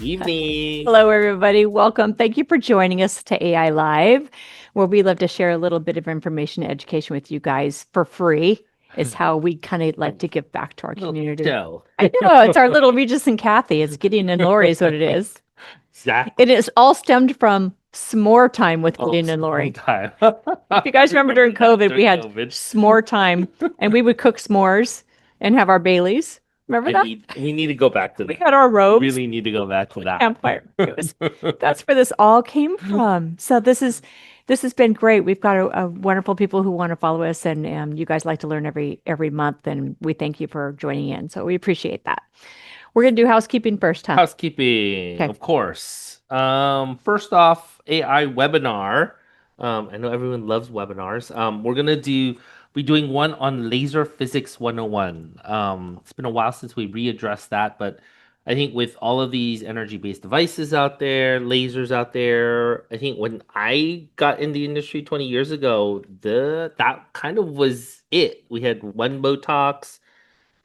Evening. Hello, everybody. Welcome. Thank you for joining us to AI Live, where we love to share a little bit of information and education with you guys for free. Is how we kind of like to give back to our Little community. show. I know it's our little Regis and Kathy. It's Gideon and Lori is what it is. Exactly. It is all stemmed from s'more time with Oh, Gideon and long Lori. time. If you guys remember during Remember that COVID, we during had COVID. s'more time and we would cook s'mores and have our Baileys. Remember that? We need to go back to We that. had our robes. Really need to go back to that. Campfire. That's where this all came from. So this has been great. We've got a wonderful people who want to follow us, and you guys like to learn every month, and we thank you for joining in. So we appreciate that. We're gonna do housekeeping first, huh? Housekeeping, Okay. of course. First off, AI webinar. I know everyone loves webinars. We're gonna be doing one on laser physics 101. It's been a while since we readdressed that, but I think with all of these energy-based devices out there, lasers out there, I think when I got in the industry 20 years ago, the that kind of was it. We had one Botox.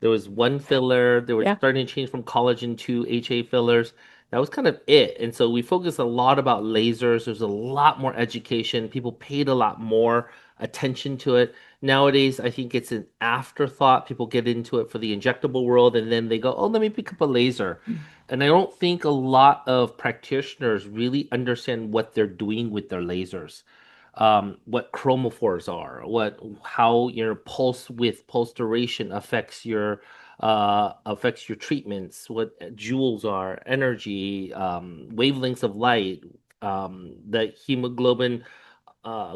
There was one filler. They were Yeah. starting to change from collagen to HA fillers. That was kind of it. And so we focused a lot about lasers. There's a lot more education. People paid a lot more attention to it. Nowadays, I think it's an afterthought. People get into it for the injectable world and then they go, oh, let me pick up a laser. And I don't think a lot of practitioners really understand what they're doing with their lasers, what chromophores are, what how your pulse duration affects your treatments, what joules are, energy, wavelengths of light, the hemoglobin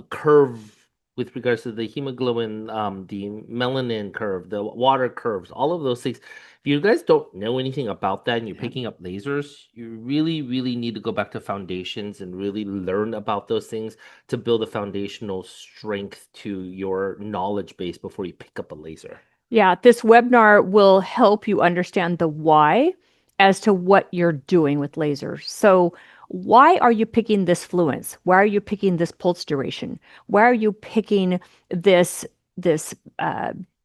curve with regards to the hemoglobin, the melanin curve, the water curves, all of those things. If you guys don't know anything about that and you're Yeah. picking up lasers, you really, really need to go back to foundations and really learn about those things to build a foundational strength to your knowledge base before you pick up a laser. Yeah, this webinar will help you understand the why as to what you're doing with lasers. So, why are you picking this fluence? Why are you picking this pulse duration? Why are you picking this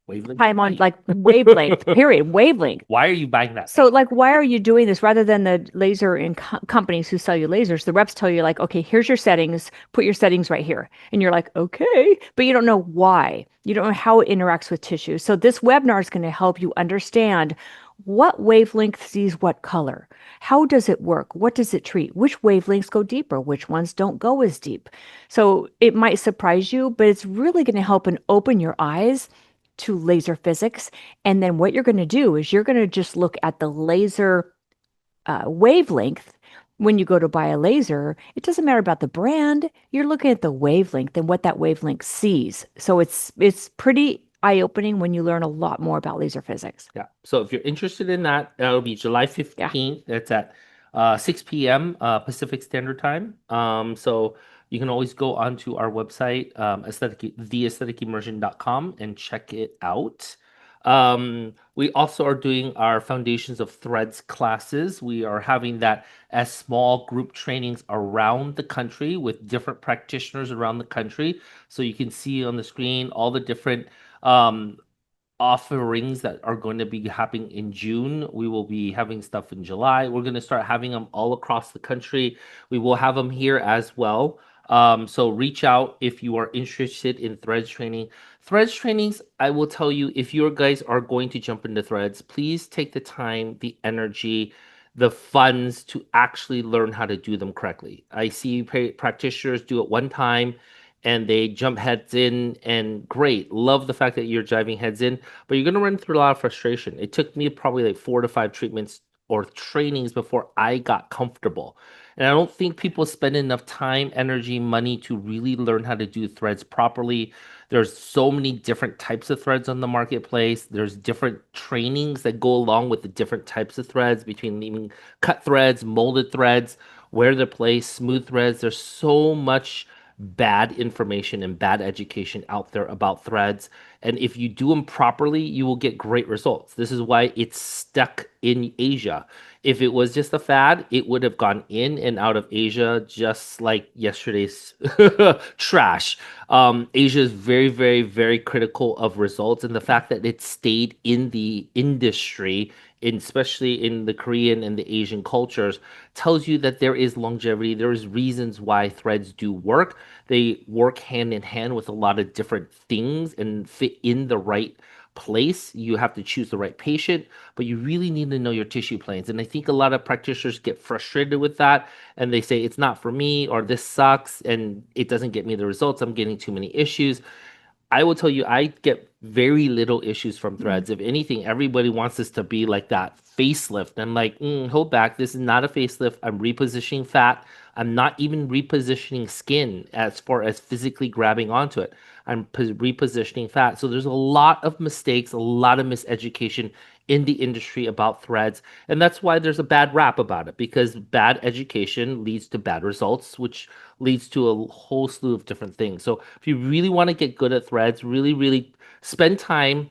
Wavelength? time on like wavelength, period, wavelength? Why are you buying that So, thing? like, why are you doing this rather than the laser in companies who sell you lasers? The reps tell you, like, okay, here's your settings, put your settings right here. And you're like, okay, but you don't know why. You don't know how it interacts with tissue. So, this webinar is going to help you understand what wavelength sees what color. How does it work? What does it treat? Which wavelengths go deeper? Which ones don't go as deep? So, it might surprise you, but it's really going to help and open your eyes to laser physics. And then what you're going to do is you're going to just look at the laser wavelength. When you go to buy a laser, it doesn't matter about the brand. You're looking at the wavelength and what that wavelength sees. So it's pretty eye-opening when you learn a lot more about laser physics. Yeah. So if you're interested in that, that'll be July Yeah. 15th. That's at 6 p.m. Pacific Standard Time. So you can always go onto our website, theaestheticimmersion.com and check it out. We also are doing our Foundations of Threads classes. We are having that as small group trainings around the country with different practitioners around the country. So you can see on the screen all the different um, offerings that are going to be happening in June. We will be having stuff in July. We're going to start having them all across the country. We will have them here as well. So reach out if you are interested in threads training. Threads trainings, I will tell you, if you guys are going to jump into threads, please take the time, the energy, the funds to actually learn how to do them correctly. I see practitioners do it one time and they jump heads in, and great, love the fact that you're diving heads in, but you're going to run through a lot of frustration. It took me probably like 4 to 5 treatments or trainings before I got comfortable. And I don't think people spend enough time, energy, money to really learn how to do threads properly. There's so many different types of threads on the marketplace. There's different trainings that go along with the different types of threads, between even cut threads, molded threads, where they're placed, smooth threads. There's so much bad information and bad education out there about threads. And if you do them properly, you will get great results. This is why it's stuck in Asia. If it was just a fad, it would have gone in and out of Asia just like yesterday's trash. Asia is very, very, very critical of results, and the fact that it stayed in the industry especially in the Korean and the Asian cultures, tells you that there is longevity. There is reasons why threads do work. They work hand in hand with a lot of different things and fit in the right place. You have to choose the right patient, but you really need to know your tissue planes. And I think a lot of practitioners get frustrated with that and they say it's not for me or this sucks and it doesn't get me the results. I'm getting too many issues. I will tell you, I get very little issues from Mm. threads. If anything, everybody wants this to be like that facelift. I'm like, hold back. This is not a facelift. I'm repositioning fat. I'm not even repositioning skin as far as physically grabbing onto it. I'm repositioning fat. So there's a lot of mistakes, a lot of miseducation in the industry about threads. And that's why there's a bad rap about it because bad education leads to bad results, which leads to a whole slew of different things. So if you really want to get good at threads, really, really spend time,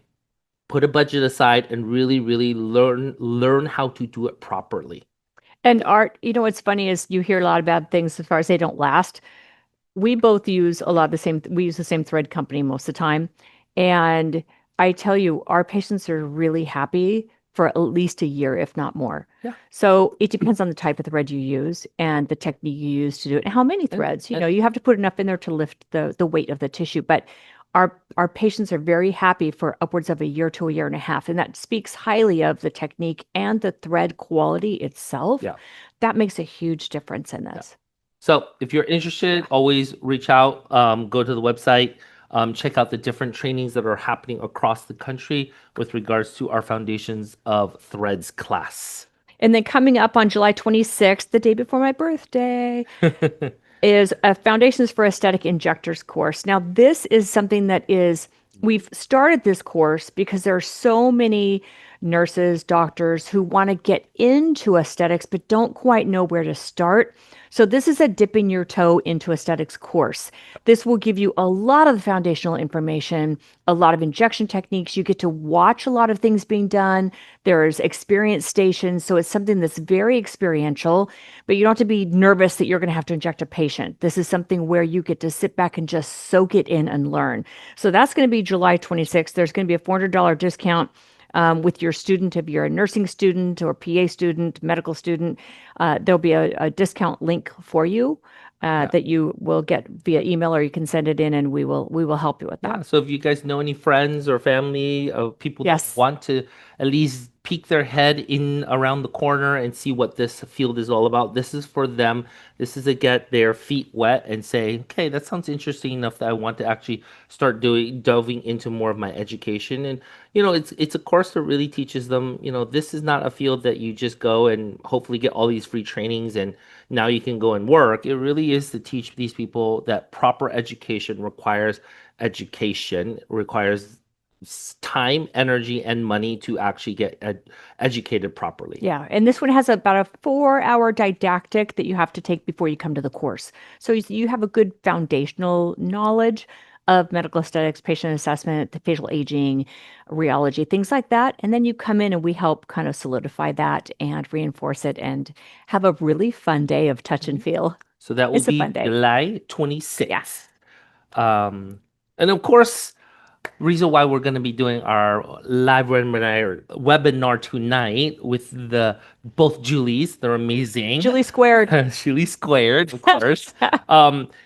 put a budget aside, and really, really learn how to do it properly. And art, what's funny is you hear a lot of bad things as far as they don't last. We both use a lot of the same, we use the same thread company most of the time. And I tell you, our patients are really happy for at least a year, if not more. Yeah. So it depends on the type of thread you use and the technique you use to do it and how many And, threads. and You have to put enough in there to lift the weight of the tissue. But our patients are very happy for upwards of a year to a year and a half. And that speaks highly of the technique and the thread quality itself. yeah. That makes a huge difference in Yeah. this. So if you're interested, Yeah. always reach out, go to the website, check out the different trainings that are happening across the country with regards to our Foundations of Threads class. And then coming up on July 26th, the day before my birthday, is a Foundations for Aesthetic Injectors course. Now, this is something that we've started this course because there are so many nurses, doctors who want to get into aesthetics but don't quite know where to start. So, this is a dipping your toe into aesthetics course. This will give you a lot of the foundational information, a lot of injection techniques. You get to watch a lot of things being done. There's experience stations. So, it's something that's very experiential, but you don't have to be nervous that you're going to have to inject a patient. This is something where you get to sit back and just soak it in and learn. So that's going to be July 26th. There's going to be a $400 discount with your student. If you're a nursing student or PA student, medical student, there'll be a discount link for you Yeah. that you will get via email, or you can send it in, and we will help you with Yeah, that. so if you guys know any friends or family of people that Yes. want to at least peek their head in around the corner and see what this field is all about, this is for them. This is to get their feet wet and say, okay, that sounds interesting enough that I want to actually start delving into more of my education. And it's a course that really teaches them, this is not a field that you just go and hopefully get all these free trainings and now you can go and work. It really is to teach these people that proper education requires time, energy, and money to actually get educated properly. Yeah, and this one has about a 4-hour didactic that you have to take before you come to the course. So you have a good foundational knowledge of medical aesthetics, patient assessment, the facial aging, rheology, things like that. And then you come in and we help kind of solidify that and reinforce it and have a really fun day of touch and Mhm. feel. So that will It's a fun be day. July Yeah. 26th. Um, and of course, reason why we're going to be doing our live webinar tonight with the both Julies, they're amazing. Julie squared. Julie squared, of course,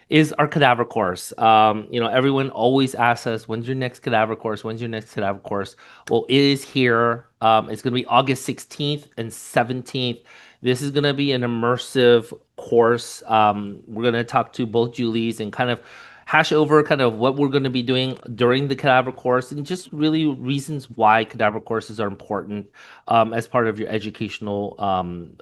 is our cadaver course. Everyone always asks us, when's your next cadaver course? When's your next cadaver course? Well, it is here. It's going to be August 16th and 17th. This is going to be an immersive course. We're going to talk to both Julies and kind of hash over kind of what we're going to be doing during the cadaver course and just really reasons why cadaver courses are important as part of your educational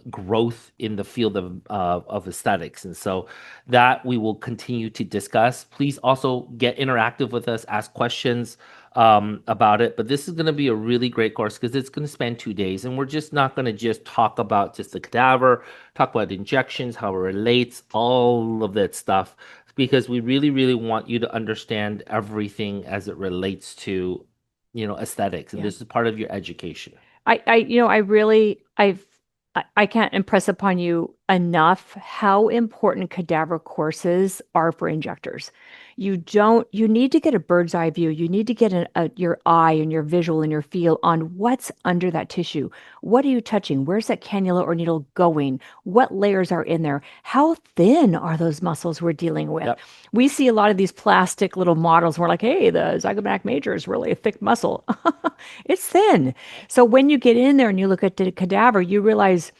growth in the field of aesthetics. And so that we will continue to discuss. Please also get interactive with us, ask questions about it. But this is going to be a really great course because it's going to span 2 days. And we're just not going to just talk about just the cadaver, talk about injections, how it relates, all of that stuff because we really, really want you to understand everything as it relates to, aesthetics, and Yeah. this is part of your education. I really, I can't impress upon you enough how important cadaver courses are for injectors. You need to get a bird's eye view. You need to get your eye and your visual and your feel on what's under that tissue. What are you touching? Where's that cannula or needle going? What layers are in there? How thin are those muscles we're dealing with? Yep. We see a lot of these plastic little models. We're like, hey, the zygomatic major is really a thick muscle. It's thin. So when you get in there and you look at the cadaver, you realize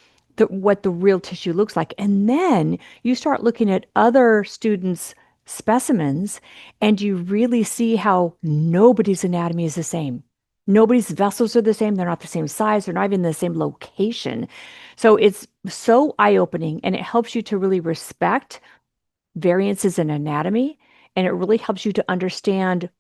what the real tissue looks like. And then you start looking at other students' specimens and you really see how nobody's anatomy is the same. Nobody's vessels are the same. They're not the same size. They're not even in the same location. So it's so eye-opening and it helps you to really respect variances in anatomy. And it really helps you to understand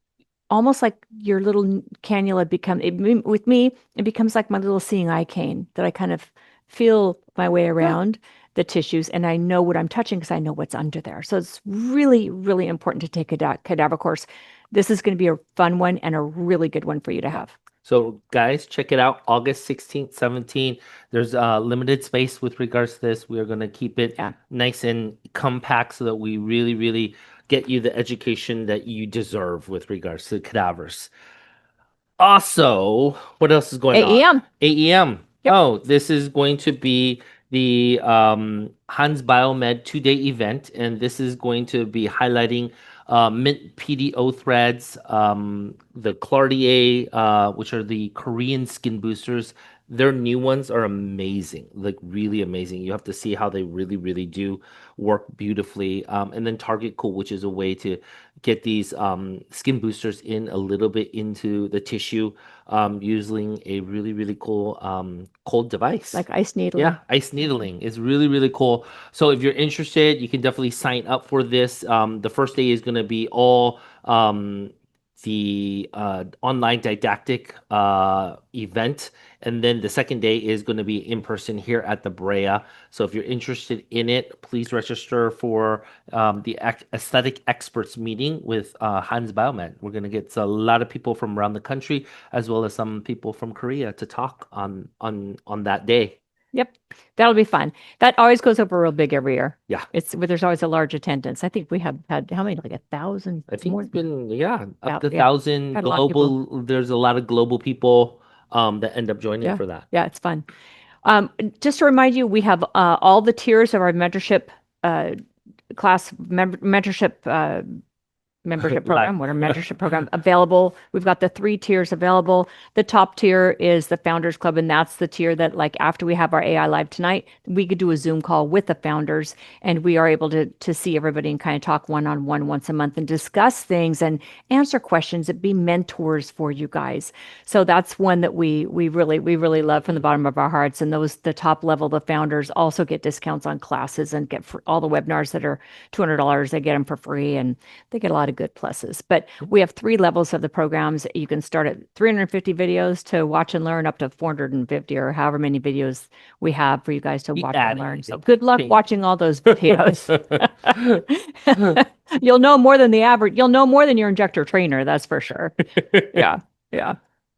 almost like your little cannula with me, it becomes like my little seeing eye cane that I kind of feel my way Yeah. around the tissues and I know what I'm touching because I know what's under there. So it's really, really important to take a cadaver course. This is going to be a fun one and a really good one for you to have. So, guys, check it out. August 16th, 17th. There's limited space with regards to this. We are going to keep it Yeah. nice and compact so that we really, really get you the education that you deserve with regards to cadavers. Also, what else is going on? AEM. AEM. Yep. Oh, this is going to be the Hans Biomed 2-day event, and this is going to be highlighting Mint PDO threads, the Clardier, which are the Korean skin boosters. Their new ones are amazing, like really amazing. You have to see how they really, really do work beautifully. And then Target Cool, which is a way to get these skin boosters in a little bit into the tissue using a really, really cool cold device. Like ice needling. Yeah, ice needling is really, really cool. So if you're interested, you can definitely sign up for this. The first day is going to be all the online didactic event. And then the second day is going to be in person here at the Brea. So if you're interested in it, please register for the aesthetic experts meeting with Hans Baumann. We're going to get a lot of people from around the country as well as some people from Korea to talk on that day. Yep. That'll be fun. That always goes over real big every year. Yeah. There's always a large attendance. I think we have had how many, like 1,000? I think More it's been, up to yeah, 1,000 had a lot of people. global. There's a lot of global people that end up joining Yeah. for that. Yeah, it's fun. Just to remind you, we have all the tiers of our mentorship class membership program, what our mentorship program available. We've got the 3 tiers available. The top tier is the Founders Club, and that's the tier that, like, after we have our AI Live tonight, we could do a Zoom call with the founders, and we are able to see everybody and kind of talk one-on-one once a month and discuss things and answer questions and be mentors for you guys. So that's one that we really love from the bottom of our hearts. And the top level, the founders also get discounts on classes and get all the webinars that are $200. They get them for free, and they get a lot of good pluses. But we have 3 levels of the programs. You can start at 350 videos to watch and learn up to 450 or however many videos we have for you guys to watch and learn. So good luck watching all those videos. You'll know more than the average. You'll know more than your injector trainer. That's for sure. Yeah. Yeah.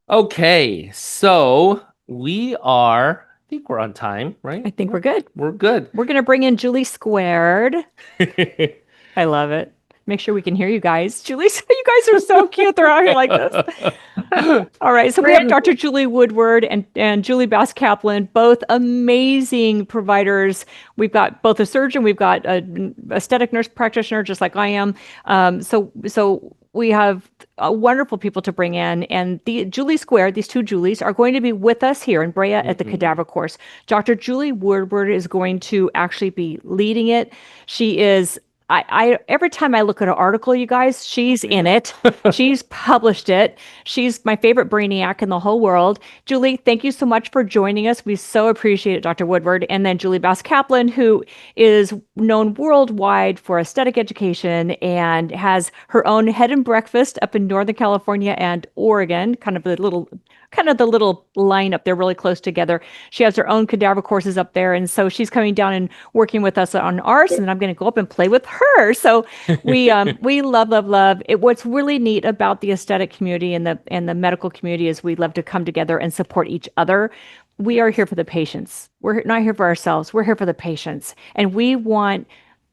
Okay. So I think we're on time, right? I think we're good. We're good. We're going to bring in Julie Squared. I love it. Make sure we can hear you guys. Julie, you guys are so cute. They're out here like this. All right. So we have Dr. Julie Woodward and Julie Bass Kaplan, both amazing providers. We've got both a surgeon, we've got an aesthetic nurse practitioner, just like I am. So we have wonderful people to bring in. And Julie Squared, these 2 Julies, are going to be with us here in Brea at the Cadaver course. Dr. Julie Woodward is going to actually be leading it. She is every time I look at an article, you guys, she's in it. She's published it. She's my favorite brainiac in the whole world. Julie, thank you so much for joining us. We so appreciate it, Dr. Woodward. And then Julie Bass Kaplan, who is known worldwide for aesthetic education and has her own head and breakfast up in Northern California and Oregon, kind of the little line up there really close together. She has her own cadaver courses up there. And so she's coming down and working with us on ours. And I'm going to go up and play with her. So we love it. What's really neat about the aesthetic community and the medical community is we love to come together and support each other. we are here for the patients. We're not here for ourselves. We're here for the patients. And we want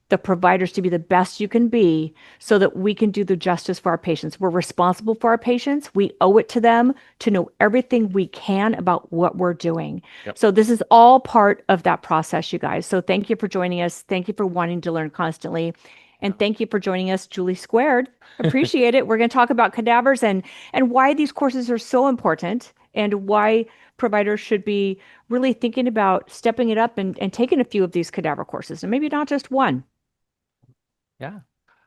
the providers to be the best you can be so that we can do the justice for our patients. We're responsible for our patients. We owe it to them to know everything we can about what we're doing. Yep. So this is all part of that process, you guys. So thank you for joining us. Thank you for wanting to learn constantly. And thank you for joining us, Julie Squared. Appreciate it. We're going to talk about cadavers and why these courses are so important and why providers should be really thinking about stepping it up and taking a few of these cadaver courses and maybe not just one. Yeah.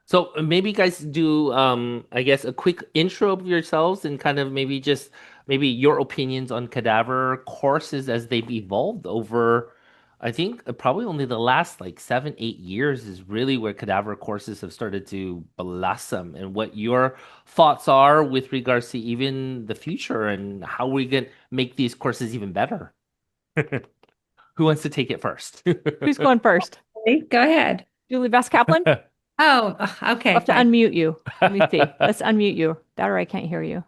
So maybe you guys do I guess a quick intro of yourselves and kind of maybe just maybe your opinions on cadaver courses as they've evolved over I think probably only the last like 7, 8 years is really where cadaver courses have started to blossom and what your thoughts are with regards to even the future and how we can make these courses even better. Who wants to take it first? Who's going first? Okay, go ahead. Julie Best Kaplan? Oh, okay, We'll have to fine. unmute you. Let me see. Let's unmute you. That or I can't hear you.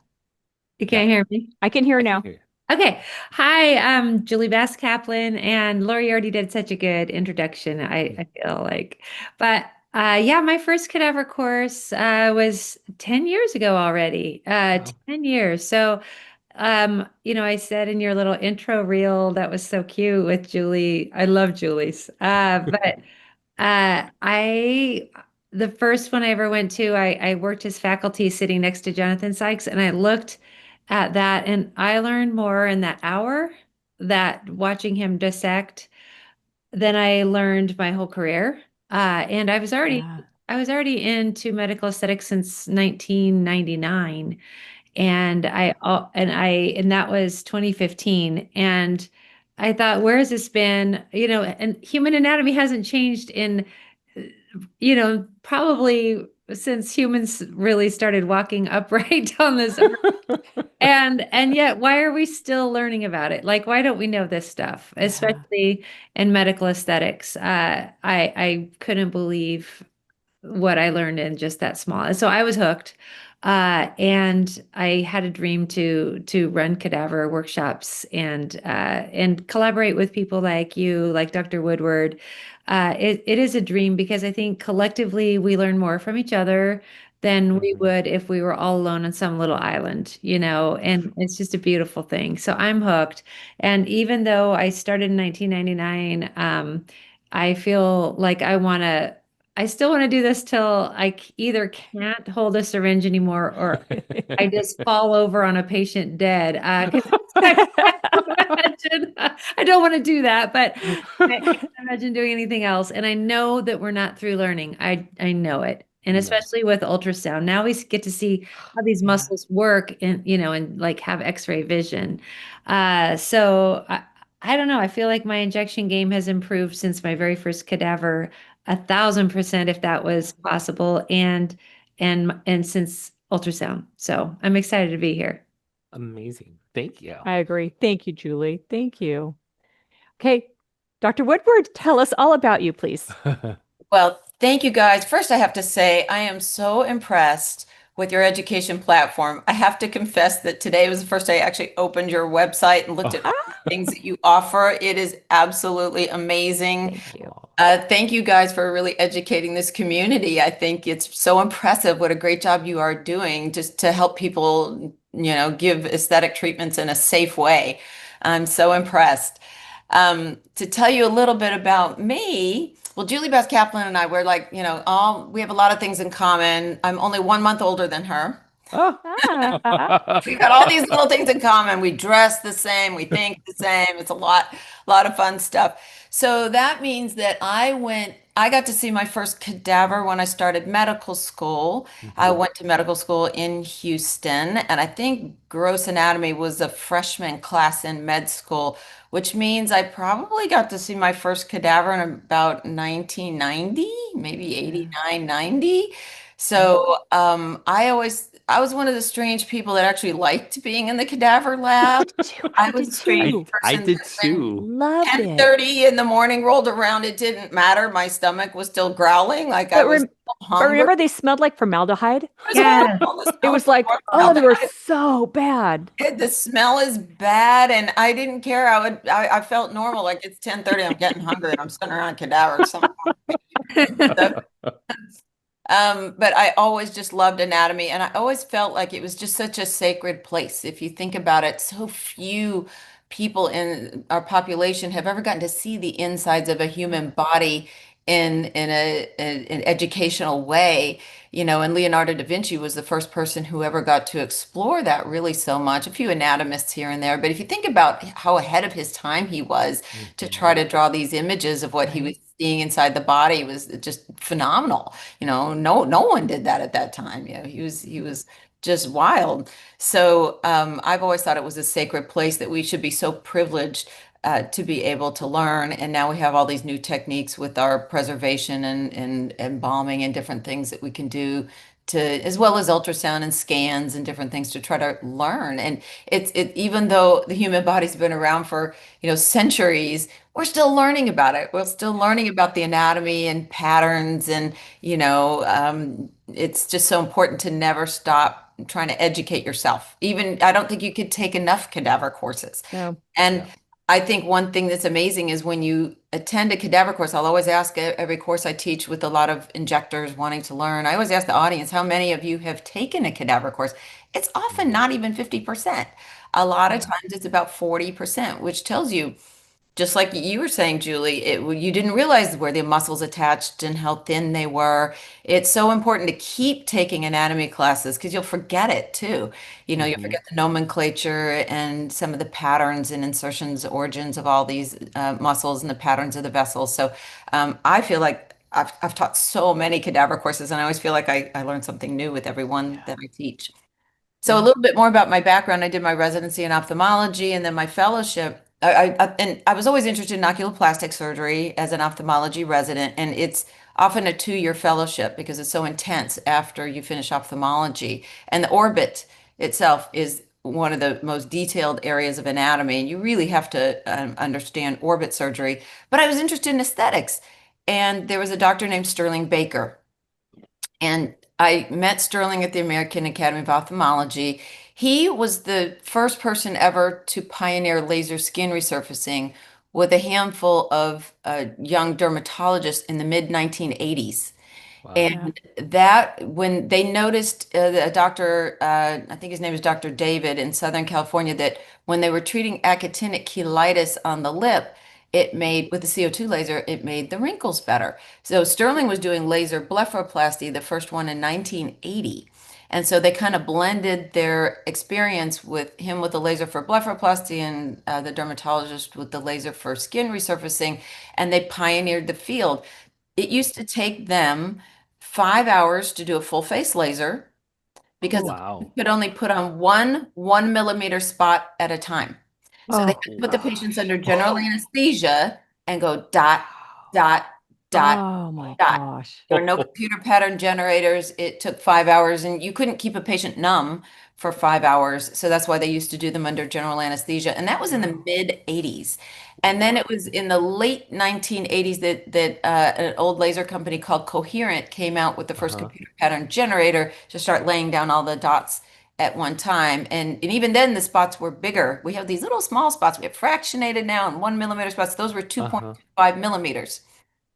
You can't hear me? I can hear I now. can hear Okay. Hi, I'm Julie Bass Kaplan, and Lori already did such a good introduction, I feel like. But yeah, my first cadaver course was 10 years ago already. you. 10 years. So I said in your little intro reel that was so cute with Julie. I love Julie's. But I the first one I ever went to, I worked as faculty sitting next to Jonathan Sykes, and I looked at that, and I learned more in that hour that watching him dissect than I learned my whole career. And Yeah. I was already into medical aesthetics since 1999, and that was 2015, and I thought, where has this been? And human anatomy hasn't changed in probably since humans really started walking upright on this earth. And yet, why are we still learning about it? Like, why don't we know this stuff, Yeah. especially in medical aesthetics? I couldn't believe what I learned in just that small. And so I was hooked. And I had a dream to run cadaver workshops and collaborate with people like you, like Dr. Woodward. It is a dream because I think collectively we learn more from each other than we Mhm. would if we were all alone on some little island, and it's just a beautiful thing. So I'm hooked. And even though I started in 1999, I feel like I still want to do this till either can't hold a syringe anymore or I just fall over on a patient dead. Because I don't want to do that, but I can't imagine doing anything else. And I know that we're not through learning. I know it. And No. especially with ultrasound, now we get to see how these Yeah. muscles work and like have X-ray vision. So I don't know. I feel like my injection game has improved since my very first cadaver, 1,000% if that was possible, and since ultrasound. So I'm excited to be here. Amazing. Thank you. I agree. Thank you, Julie. Thank you. Okay. Dr. Woodward, tell us all about you, please. Well, thank you guys. First, I have to say, I am so impressed with your education platform. I have to confess that today was the first day I actually opened your website and looked at all the things that you offer. It is absolutely amazing. Thank you. Thank you guys for really educating this community. I think it's so impressive what a great job you are doing just to help people, give aesthetic treatments in a safe way. I'm so impressed. To tell you a little bit about me, well, Julie Beth Kaplan and I, we're like, we have a lot of things in common. I'm only 1 month older than her. Oh. We got all these little things in common. We dress the same, we think the same. It's a lot of fun stuff. So that means that I got to see my first cadaver when I started medical school. I Mhm. went to medical school in Houston, and I think gross anatomy was a freshman class in med school, which means I probably got to see my first cadaver in about 1990, maybe Yeah. 89, 90. So I was one of the strange people that actually liked being in the cadaver lab. I I was did a strange too. I person did that when too. Loved it. 10:30 in the morning rolled around, it didn't matter. My stomach was still growling, like I But, was rem still but hungry. remember, they smelled like formaldehyde. It was Yeah. horrible. The It smell was was like, oh, they horrible. were so bad. The smell is bad, and I didn't care. I felt normal. Like it's 10:30, I'm getting hungry, and I'm sitting around cadaver. But I always just loved anatomy, and I always felt like it was just such a sacred place. If you think about it, so few people in our population have ever gotten to see the insides of a human body in an educational way. And Leonardo da Vinci was the first person who ever got to explore that really so much. A few anatomists here and there, but if you think about how ahead of his time he was to try Mhm. to draw these images of what he was Right. seeing inside the body was just phenomenal. No one did that at that time. He was just wild. So I've always thought it was a sacred place that we should be so privileged to be able to learn. And now we have all these new techniques with our preservation and embalming and different things that we can do to, as well as ultrasound and scans and different things to try to learn. And even though the human body's been around for, centuries, we're still learning about it. We're still learning about the anatomy and patterns, and it's just so important to never stop trying to educate yourself. Even I don't think you could take enough cadaver courses. No. And Yeah. I think one thing that's amazing is when you attend a cadaver course, I'll always ask every course I teach with a lot of injectors wanting to learn. I always ask the audience, how many of you have taken a cadaver course? It's often Mhm. not even 50%. A lot of Yeah. times it's about 40%, which tells you, just like you were saying, Julie, you didn't realize where the muscles attached and how thin they were. It's so important to keep taking anatomy classes because you'll forget it too. You'll Mhm. forget the nomenclature and some of the patterns and insertions, origins of all these muscles and the patterns of the vessels. So I feel like I've taught so many cadaver courses, and I always feel like I learn something new with everyone Yeah. that I teach. So a Yeah. little bit more about my background. I did my residency in ophthalmology and then my fellowship. And I was always interested in oculoplastic surgery as an ophthalmology resident, and it's often a 2-year fellowship because it's so intense after you finish ophthalmology. And the orbit itself is one of the most detailed areas of anatomy, and you really have to understand orbit surgery. But I was interested in aesthetics, and there was a doctor named Sterling Baker. And I met Sterling at the American Academy of Ophthalmology. He was the first person ever to pioneer laser skin resurfacing with a handful of young dermatologists in the mid 1980s. Wow. Yeah. And that, when they noticed a doctor, I think his name is Dr. David in Southern California, that when they were treating actinic cheilitis on the lip, it made, with the CO2 laser, it made the wrinkles better. So Sterling was doing laser blepharoplasty, the first one in 1980. And so they kind of blended their experience with him with the laser for blepharoplasty and the dermatologist with the laser for skin resurfacing, and they pioneered the field. It used to take them 5 hours to do a full face laser because Oh. you Wow. could only put on one millimeter spot at a time. So they Oh had to Oh put the patients gosh. under general anesthesia and go dot, dot, dot, Oh my dot. gosh. There were no computer pattern generators. It took 5 hours, and you couldn't keep a patient numb for 5 hours. So that's why they used to do them under general anesthesia. And that was in the Wow. mid 80s. And then Wow. it was in the late 1980s that an old laser company called Coherent came out with the first Uh-huh. computer pattern generator to start laying down all the dots at one time. And even then, the spots were bigger. We have these little small spots. We have fractionated now and 1 millimeter spots. Those were Uh-huh. 2.25 millimeters.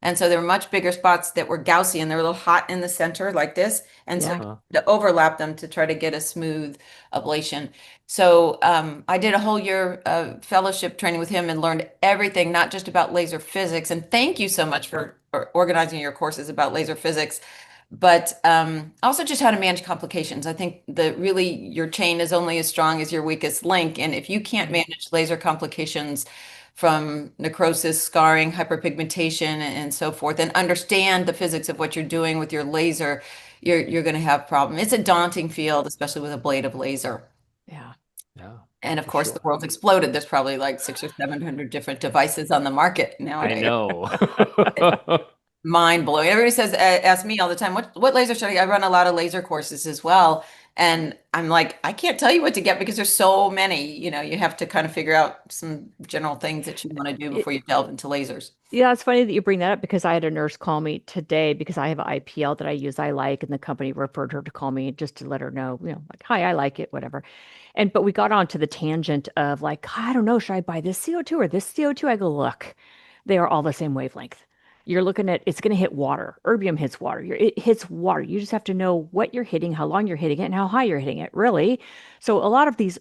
And so there were much bigger spots that were Gaussian. They were a little hot in the center like this. And so Yeah. Uh-huh. to overlap them to try to get a smooth ablation. So I did a whole year of fellowship training with him and learned everything, not just about laser physics. And thank you so much for organizing your courses about laser physics, but also just how to manage complications. I think that really your chain is only as strong as your weakest link. And if you can't Right. manage laser complications from necrosis, scarring, hyperpigmentation, and so forth, and understand the physics of what you're doing with your laser, you're going to have problem. It's a daunting field, especially with a blade of laser. Yeah. Yeah, And of for course, the sure. world's exploded. There's probably like 600 or 700 different devices on the market I nowadays. know. mind blowing. Everybody says, ask me all the time, what laser should I run a lot of laser courses as well. And I'm like, I can't tell you what to get because there's so many, you have to kind of figure out some general things that you want to do before you delve into lasers. Yeah, it's funny that you bring that up because I had a nurse call me today because I have an IPL that I use I like, and the company referred her to call me just to let her know, like, hi, I like it, whatever. But we got onto the tangent of like, I don't know, should I buy this CO2 or this CO2? I go, look, they are all the same wavelength. You're looking at it's going to hit water. Erbium hits water. It hits water. You just have to know what you're hitting, how long you're hitting it, and how high you're hitting it, really. So a lot of these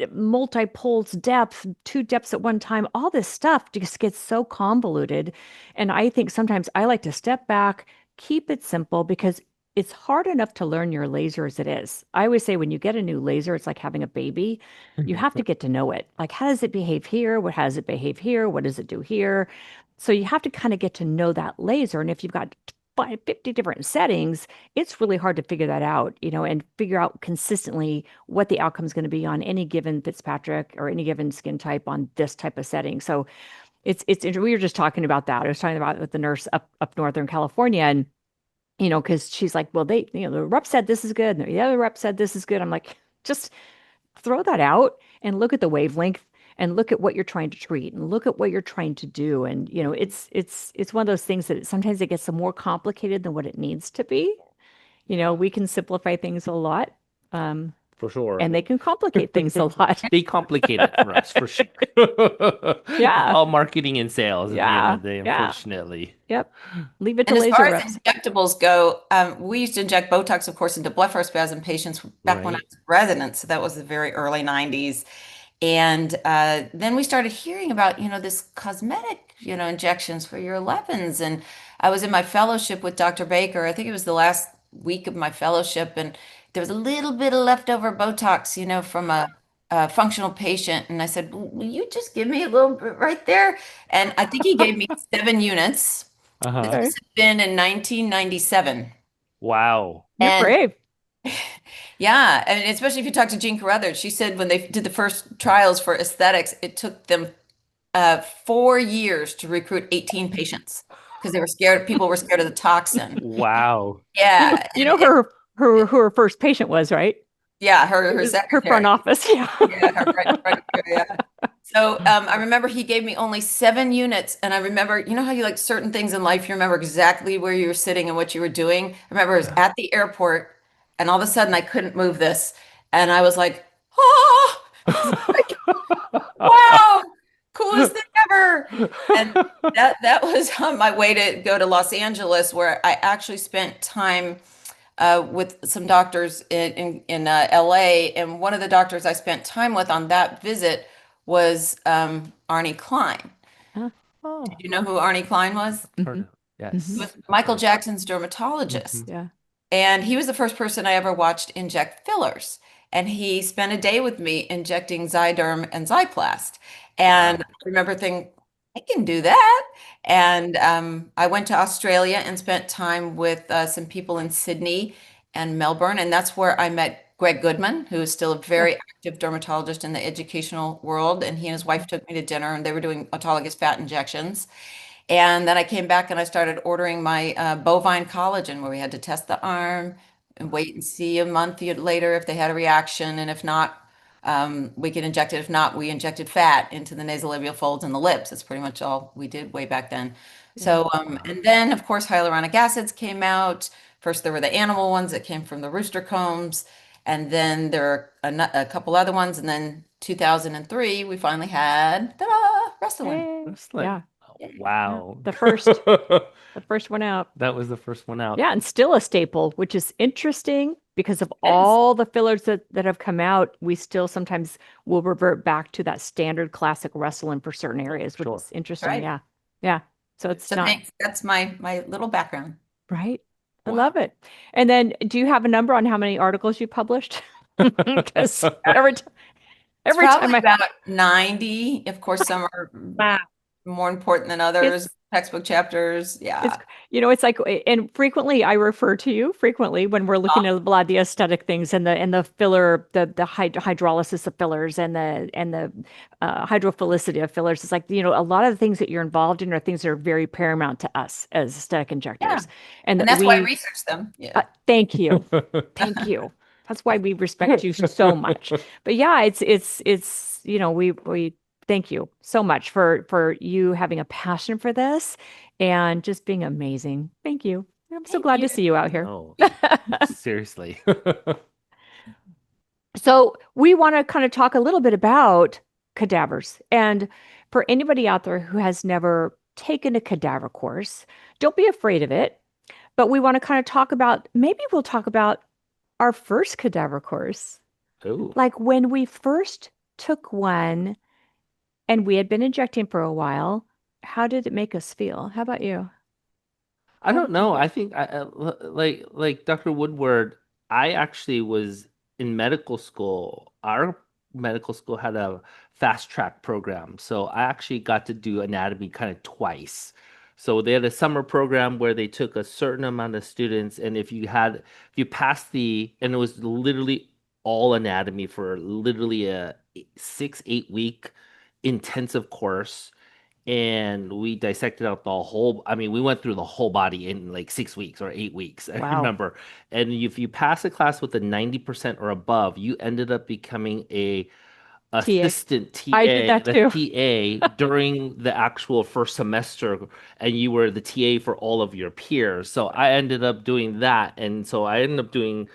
multi-poles depth, two depths at one time, all this stuff just gets so convoluted. And I think sometimes I like to step back, keep it simple because it's hard enough to learn your laser as it is. I always say when you get a new laser, it's like having a baby. You have to get to know it. Like, how does it behave here? How does it behave here? What does it do here? So you have to kind of get to know that laser. And if you've got 50 different settings, it's really hard to figure that out, and figure out consistently what the outcome is going to be on any given Fitzpatrick or any given skin type on this type of setting. So we were just talking about that. I was talking about it with the nurse up Northern California, and because she's like, well, the rep said this is good, and the other rep said this is good. I'm like, just throw that out and look at the wavelength and look at what you're trying to treat and look at what you're trying to do. And, it's one of those things that sometimes it gets more complicated than what it needs to be. We can simplify things a lot. For sure. And they can complicate things a lot. They complicate it for us, for sure. Yeah. It's all marketing and sales at the end of the day, Yeah. unfortunately. Yep. Leave it to And as laser far reps. as injectables go, we used to inject Botox, of course, into blepharospasm patients back when I Right. was a resident. So that was the very early 90s. And then we started hearing about, this cosmetic, injections for your 11s. And I was in my fellowship with Dr. Baker. I think it was the last week of my fellowship. And there was a little bit of leftover Botox, from a functional patient. And I said, will you just give me a little bit right there? And I think he gave me 7 units. This Uh-huh. Okay. must have been in 1997. Wow. You're And brave. yeah, and especially if you talk to Jean Carruthers, she said when they did the first trials for aesthetics, it took them 4 years to recruit 18 patients because they were scared. People were scared of the toxin. Wow. Yeah, Who her first patient was, right? yeah, It her was her secretary. front office. Yeah. Yeah, her right, yeah. So I remember he gave me only 7 units, and I remember, how you like certain things in life, you remember exactly where you were sitting and what you were doing. I remember I was at the airport, and all of a sudden I couldn't move this, and I was like, oh, like, wow, coolest thing ever. And that was on my way to go to Los Angeles, where I actually spent time with some doctors in LA, and one of the doctors I spent time with on that visit was Arnie Klein. Oh. Did you know who Arnie Klein was? Heard of- Yes. He was Michael Jackson's dermatologist. Yeah. And he was the first person I ever watched inject fillers. And he spent a day with me injecting Zyderm and Zyplast. And Wow. I remember thinking, I can do that. And I went to Australia and spent time with some people in Sydney and Melbourne. And that's where I met Greg Goodman, who is still a very active dermatologist in the educational world. And he and his wife took me to dinner, and they were doing autologous fat injections. And then I came back and I started ordering my bovine collagen, where we had to test the arm and wait and see a month later if they had a reaction. And if not, we could inject it. If not, we injected fat into the nasolabial folds and the lips. That's pretty much all we did way back then. So, and then of course, hyaluronic acids came out. First, there were the animal ones that came from the rooster combs. And then there are a couple other ones. And then 2003, we finally had the rest of them. Hey. Excellent. Yeah. Wow. The first one out. That was the first one out. Yeah, and still a staple, which is interesting because of Yes. all the fillers that have come out, we still sometimes will revert back to that standard classic Restylane for certain areas, which Sure. is interesting. Right. Yeah. Yeah. So it's So not thanks. That's my little background. right. I Wow. love it. And then do you have a number on how many articles you published? Because every It's time probably I about 90. Of course, some are Wow. more important than It's others, textbook chapters. It's, Yeah. it's like, and frequently I refer to you frequently when we're looking at a lot of the aesthetic things and the filler, the hydrolysis of fillers and the hydrophilicity of fillers. It's like, a lot of the things that you're involved in are things that are very paramount to us as aesthetic Yeah. injectors. And And that that's why I we, research them. Yeah. thank you. Thank you. That's why we respect you so much. But yeah, we thank you so much for you having a passion for this and just being amazing. Thank you. I'm so Thank glad you. to see you out here. No, seriously. So we want to kind of talk a little bit about cadavers. And for anybody out there who has never taken a cadaver course, don't be afraid of it. But we want to kind of maybe we'll talk about our first cadaver course. Oh, Like when we first took one and we had been injecting for a while, how did it make us feel? How about you? I How don't did you know. feel? I think like Dr. Woodward, I actually was in medical school. Our medical school had a fast track program. So I actually got to do anatomy kind of twice. So they had a summer program where they took a certain amount of students, and if you passed and it was literally all anatomy for literally a 6, 8 week intensive course, and we dissected out the whole. I mean, we went through the whole body in like 6 weeks or 8 weeks, I Wow. remember. And if you pass a class with a 90% or above, you ended up becoming a TA. assistant I did TA, that the too. TA during the actual first semester, and you were the TA for all of your peers. So I ended up doing that, and so I ended up doing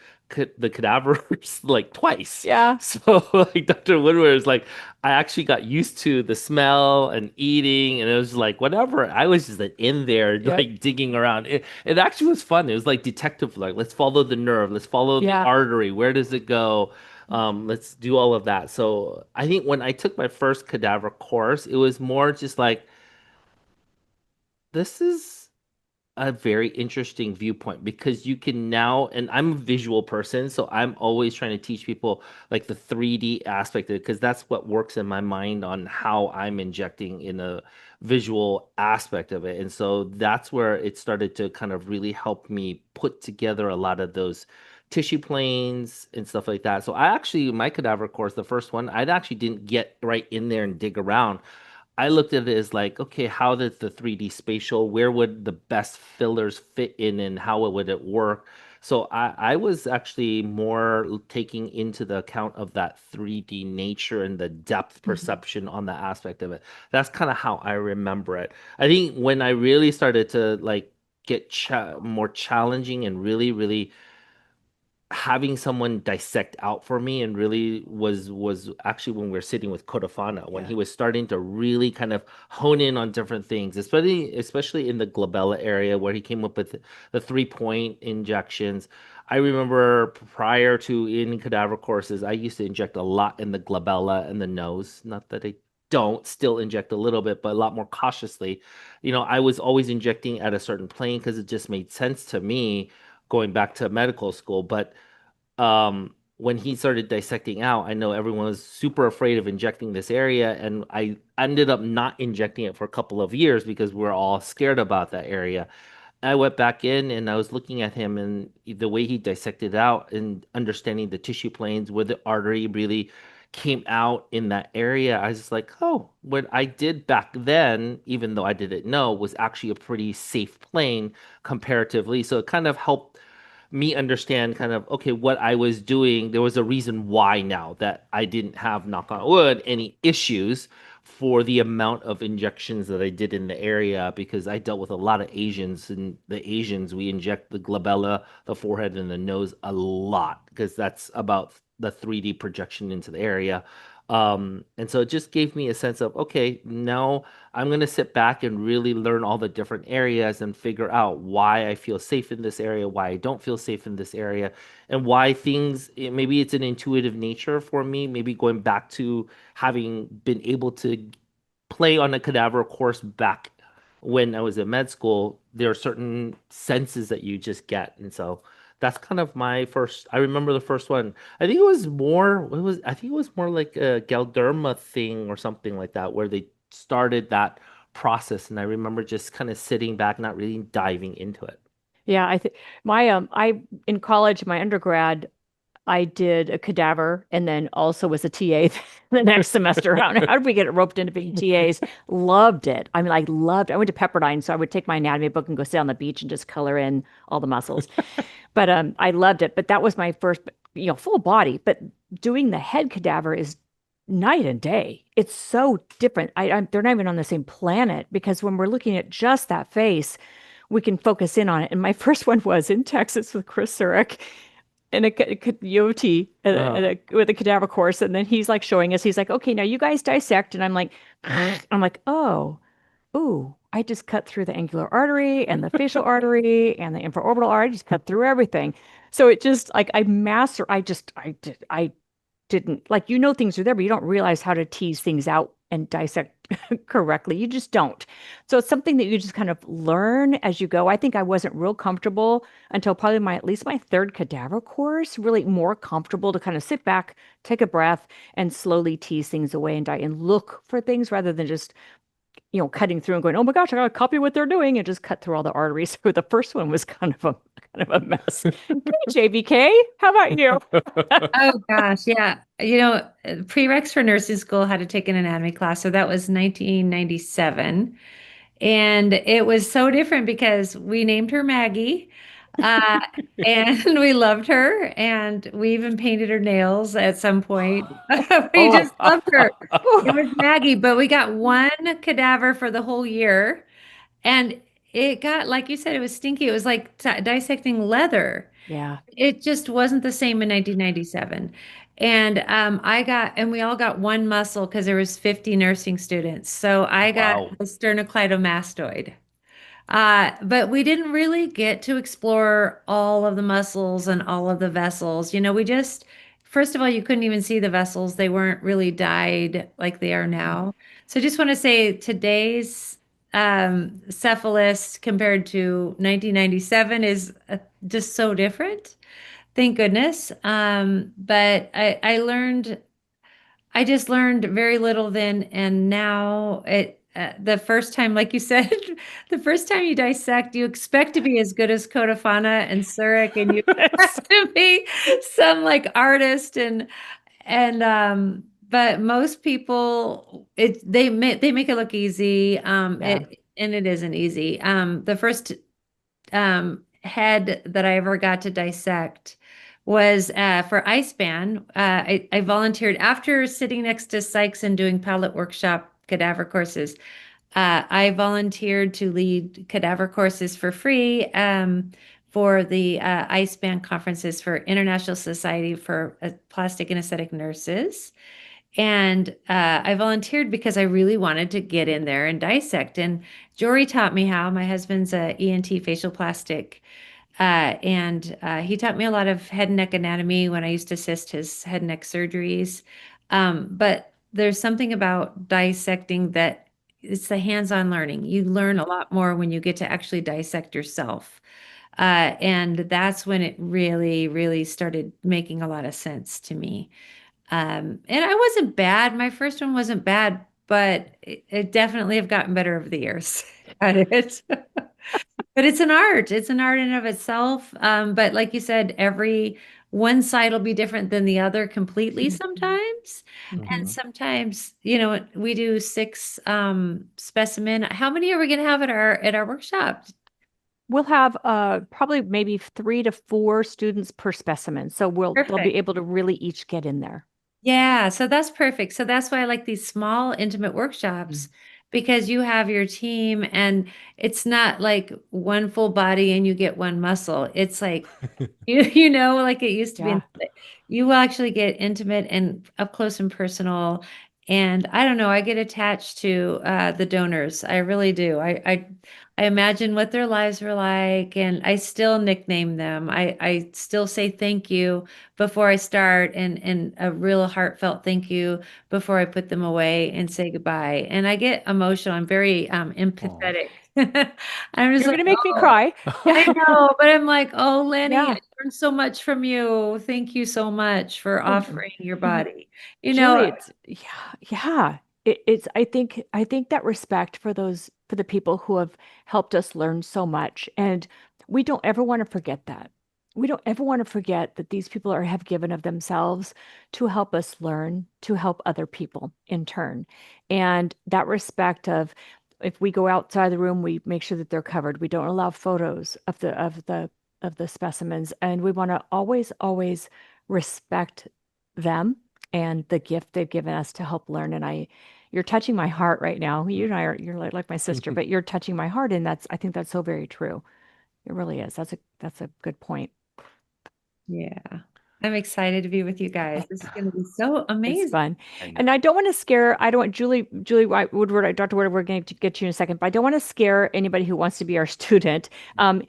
the cadavers like twice. Yeah. So like Dr. Woodward is like, I actually got used to the smell and eating, and it was like whatever. I was just like in there Yep. like digging around. It actually was fun. It was like detective, like let's follow the nerve, let's follow the Yeah. artery. Where does it go? Let's do all of that. So I think when I took my first cadaver course, it was more just like, this is a very interesting viewpoint because you can now, and I'm a visual person, so I'm always trying to teach people like the 3D aspect of it because that's what works in my mind on how I'm injecting in a visual aspect of it. And so that's where it started to kind of really help me put together a lot of those tissue planes and stuff like that. So I actually, my cadaver course, the first one, I actually didn't get right in there and dig around. I looked at it as like, okay, how does the 3D spatial, where would the best fillers fit in and how would it work? So I was actually more taking into the account of that 3D nature and the depth Mhm. perception on the aspect of it. That's kind of how I remember it. I think when I really started to like get more challenging and really having someone dissect out for me and really was actually when we were sitting with Codafana when Yeah. he was starting to really kind of hone in on different things, especially in the glabella area where he came up with the 3 point injections. I remember prior to any cadaver courses, I used to inject a lot in the glabella and the nose. Not that I don't still inject a little bit, but a lot more cautiously. I was always injecting at a certain plane because it just made sense to me going back to medical school. But when he started dissecting out, I know everyone was super afraid of injecting this area, and I ended up not injecting it for a couple of years because we're all scared about that area. I went back in and I was looking at him and the way he dissected out and understanding the tissue planes where the artery really came out in that area. I was just like, oh, what I did back then, even though I didn't know, was actually a pretty safe plane comparatively. So it kind of helped me understand kind of okay what I was doing. There was a reason why now that I didn't have, knock on wood, any issues for the amount of injections that I did in the area because I dealt with a lot of Asians, and the Asians we inject the glabella, the forehead, and the nose a lot because that's about the 3D projection into the area. And so it just gave me a sense of okay, now I'm going to sit back and really learn all the different areas and figure out why I feel safe in this area, why I don't feel safe in this area, and why maybe it's an intuitive nature for me, maybe going back to having been able to play on a cadaver course back when I was in med school. There are certain senses that you just get. And so that's kind of I remember the first one. I think it was more like a Galderma thing or something like that, where they started that process, and I remember just kind of sitting back, not really diving into it. Yeah, I think I in college, my undergrad, I did a cadaver and then also was a TA the next semester. How did we get roped into being TAs? Loved it. I mean, I loved I went to Pepperdine, so I would take my anatomy book and go sit on the beach and just color in all the muscles. But I loved it. But that was my first, full body. But doing the head cadaver is night and day. It's so different. They're not even on the same planet because when we're looking at just that face, we can focus in on it. And my first one was in Texas with Chris Surik in a UOT with a cadaver course, and then he's like showing us. He's like, "Okay, now you guys dissect," and I'm like, "Oh, ooh, I just cut through the angular artery and the facial artery and the infraorbital artery. I just cut through everything." So it just like I didn't like things are there, but you don't realize how to tease things out and dissect correctly. You just don't. So it's something that you just kind of learn as you go. I think I wasn't real comfortable until probably at least my third cadaver course, really more comfortable to kind of sit back, take a breath, and slowly tease things away and look for things rather than just cutting through and going, oh my gosh, I gotta copy what they're doing and just cut through all the arteries. So the first one was kind of a mess. Hey, JBK, how about you? Oh gosh, yeah. Prereqs for nursing school had to take an anatomy class, so that was 1997. And it was so different because we named her Maggie, uh, and we loved her, and we even painted her nails at some point. We Oh, just loved her. It was Maggie, but we got one cadaver for the whole year, and it got, like you said, it was stinky. It was like dissecting leather. Yeah. It just wasn't the same in 1997. And we all got one muscle because there was 50 nursing students. So I got wow. the sternocleidomastoid. But we didn't really get to explore all of the muscles and all of the vessels. First of all, you couldn't even see the vessels. They weren't really dyed like they are now. So I just want to say today's cephalus compared to 1997 is just so different. Thank goodness. But I just learned very little then, and now the first time, like you said, the first time you dissect, you expect to be as good as Kodafana and Surik, and you expect to be some like artist but most people they make it look easy. Yeah. And it isn't easy. The first head that I ever got to dissect was for ice band. I volunteered after sitting next to Sykes and doing pilot workshop cadaver courses. I volunteered to lead cadaver courses for free for the ice band conferences for International Society for Plastic and Aesthetic Nurses. And I volunteered because I really wanted to get in there and dissect. And Jory taught me how. My husband's a ENT facial plastic. And he taught me a lot of head and neck anatomy when I used to assist his head and neck surgeries. But there's something about dissecting that it's the hands-on learning. You learn a lot more when you get to actually dissect yourself. And that's when it really, really started making a lot of sense to me. And I wasn't bad. My first one wasn't bad, but it definitely have gotten better over the years at it. But it's an art. It's an art in and of itself. But like you said, every one side will be different than the other completely sometimes. And Mhm. sometimes, we do 6 specimen. How many are we going to have at our workshop? We'll have probably maybe 3 to 4 students per specimen. So they'll be Perfect. able to really each get in there. Yeah, so that's perfect. So that's why I like these small, intimate workshops because you have your team and it's not like one full body and you get one muscle. It's like like it used to be. Yeah. You will actually get intimate and up close and personal. And I don't know, I get attached to the donors. I really do. I imagine what their lives were like, and I still nickname them. I still say thank you before I start, and a real heartfelt thank you before I put them away and say goodbye. And I get emotional. I'm very Aw. empathetic. I'm just You're like, gonna make me oh. cry. I know, but I'm like, oh, Lenny, Yeah. I learned so much from you. Thank you so much for Well, offering your body. You know, Julie, it's yeah, yeah. it's I think that respect for the people who have helped us learn so much, and we don't ever want to forget that. We don't ever want to forget that these people have given of themselves to help us learn, to help other people in turn. And that respect of, if we go outside the room, we make sure that they're covered. We don't allow photos of the specimens, and we want to always respect them and the gift they've given us to help learn. And you're touching my heart right now. You and I are, you're like my sister, but you're touching my heart. And I think that's so very true. It really is. That's a good point. Yeah. I'm excited to be with you guys. This is going to be so It's amazing. fun. I know. And I don't want to scare, I don't want Julie Woodward, Dr. Woodward, we're going to get you in a second, but I don't want to scare anybody who wants to be our student.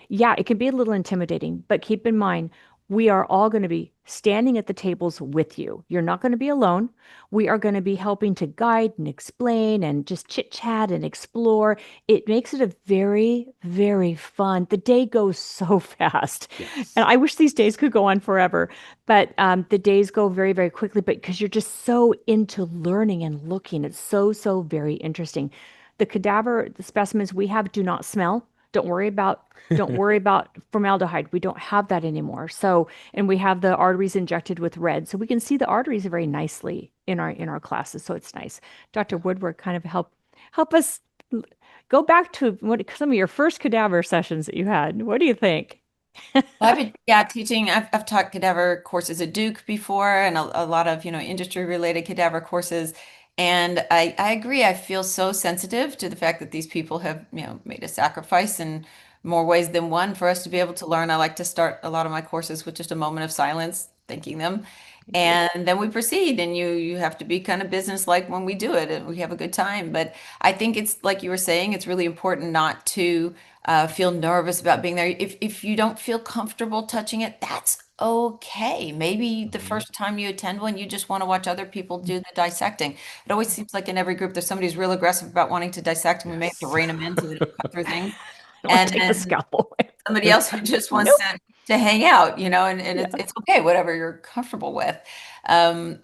Yeah, it can be a little intimidating, but keep in mind, we are all going to be standing at the tables with you. You're not going to be alone. We are going to be helping to guide and explain and just chit chat and explore. It makes it a very, very fun. The day goes so fast. Yes. And I wish these days could go on forever, but the days go very, very quickly. But because you're just so into learning and looking, it's so very interesting. The specimens we have do not smell. Don't worry about formaldehyde. We don't have that anymore. So, and we have the arteries injected with red, so we can see the arteries very nicely in our classes. So it's nice. Dr. Woodward kind of help us go back to what some of your first cadaver sessions that you had. What do you think? Well, I've been, teaching. I've taught cadaver courses at Duke before, and a lot of, industry related cadaver courses. And I agree. I feel so sensitive to the fact that these people have, made a sacrifice in more ways than one for us to be able to learn. I like to start a lot of my courses with just a moment of silence, thanking them. And then we proceed, and you have to be kind of business-like when we do it, and we have a good time. But I think it's like you were saying, it's really important not to feel nervous about being there. If you don't feel comfortable touching it, that's okay. Maybe the Mhm. first time you attend one, you just want to watch other people do the dissecting. It always seems like in every group, there's somebody who's real aggressive about wanting to dissect, and we may have to Yes. rein them in so they don't cut through things. I want And to take the then scalpel away. somebody else who just wants Nope. to hang out, and Yeah. it's okay, whatever you're comfortable with. But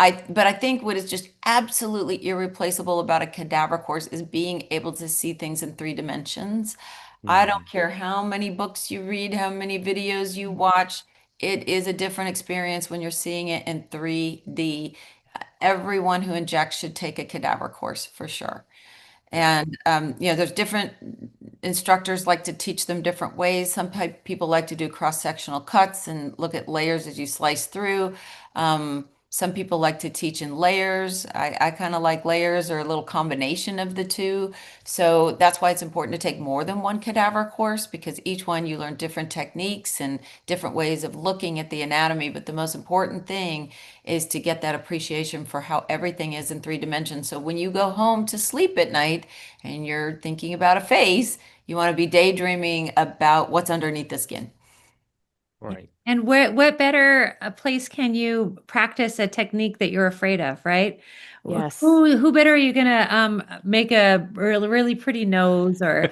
I think what is just absolutely irreplaceable about a cadaver course is being able to see things in 3 dimensions. I don't Mhm. care how many books you read, how many videos you watch, it is a different experience when you're seeing it in 3D. Everyone who injects should take a cadaver course for sure. Yeah. And there's different instructors like to teach them different ways. Some people like to do cross-sectional cuts and look at layers as you slice through. Some people like to teach in layers. I kind of like layers or a little combination of the two. So that's why it's important to take more than one cadaver course, because each one you learn different techniques and different ways of looking at the anatomy. But the most important thing is to get that appreciation for how everything is in 3 dimensions. So when you go home to sleep at night and you're thinking about a face, you want to be daydreaming about what's underneath the skin. Right. And what better a place can you practice a technique that you're afraid of, right? Yes. Who better are you gonna make a really pretty nose or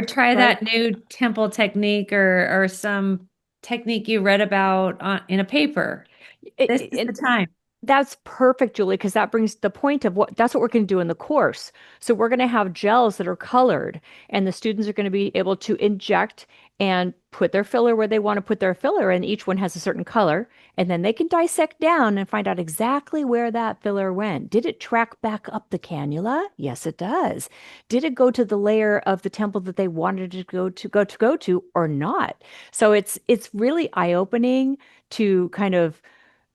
try that new temple technique or some technique you read about in a paper? This is the time. That's perfect, Julie, because that brings the point of that's what we're going to do in the course. So we're going to have gels that are colored, and the students are going to be able to inject and put their filler where they want to put their filler, and each one has a certain color. And then they can dissect down and find out exactly where that filler went. Did it track back up the cannula? Yes, it does. Did it go to the layer of the temple that they wanted it to go to or not? So it's really eye-opening to kind of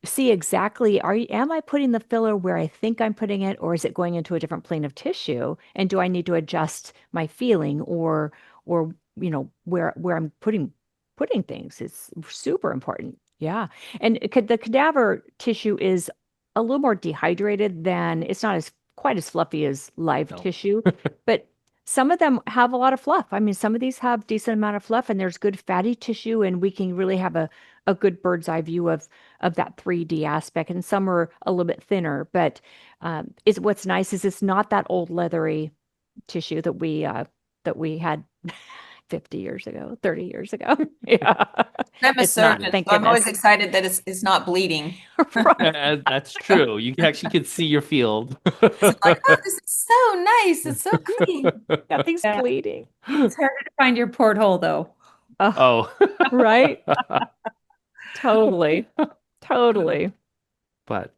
see exactly, am I putting the filler where I think I'm putting it, or is it going into a different plane of tissue? And do I need to adjust my feeling or where I'm putting things? It's super important. Yeah. And the cadaver tissue is a little more dehydrated than, it's not as quite as fluffy as live No. tissue, but some of them have a lot of fluff. I mean, some of these have decent amount of fluff, and there's good fatty tissue, and we can really have a good bird's eye view of that 3D aspect. And some are a little bit thinner, but is what's nice is it's not that old leathery tissue that we had 50 years ago, 30 years ago. Yeah. I'm a It's not, surgeon, thank so I'm always goodness. excited that it's not bleeding. Right. And that's true. You actually can see your field. I'm like, oh, this is so nice. It's so clean. Nothing's Yeah. bleeding. It's harder to find your porthole though. Oh, Oh. right. Totally. Totally. But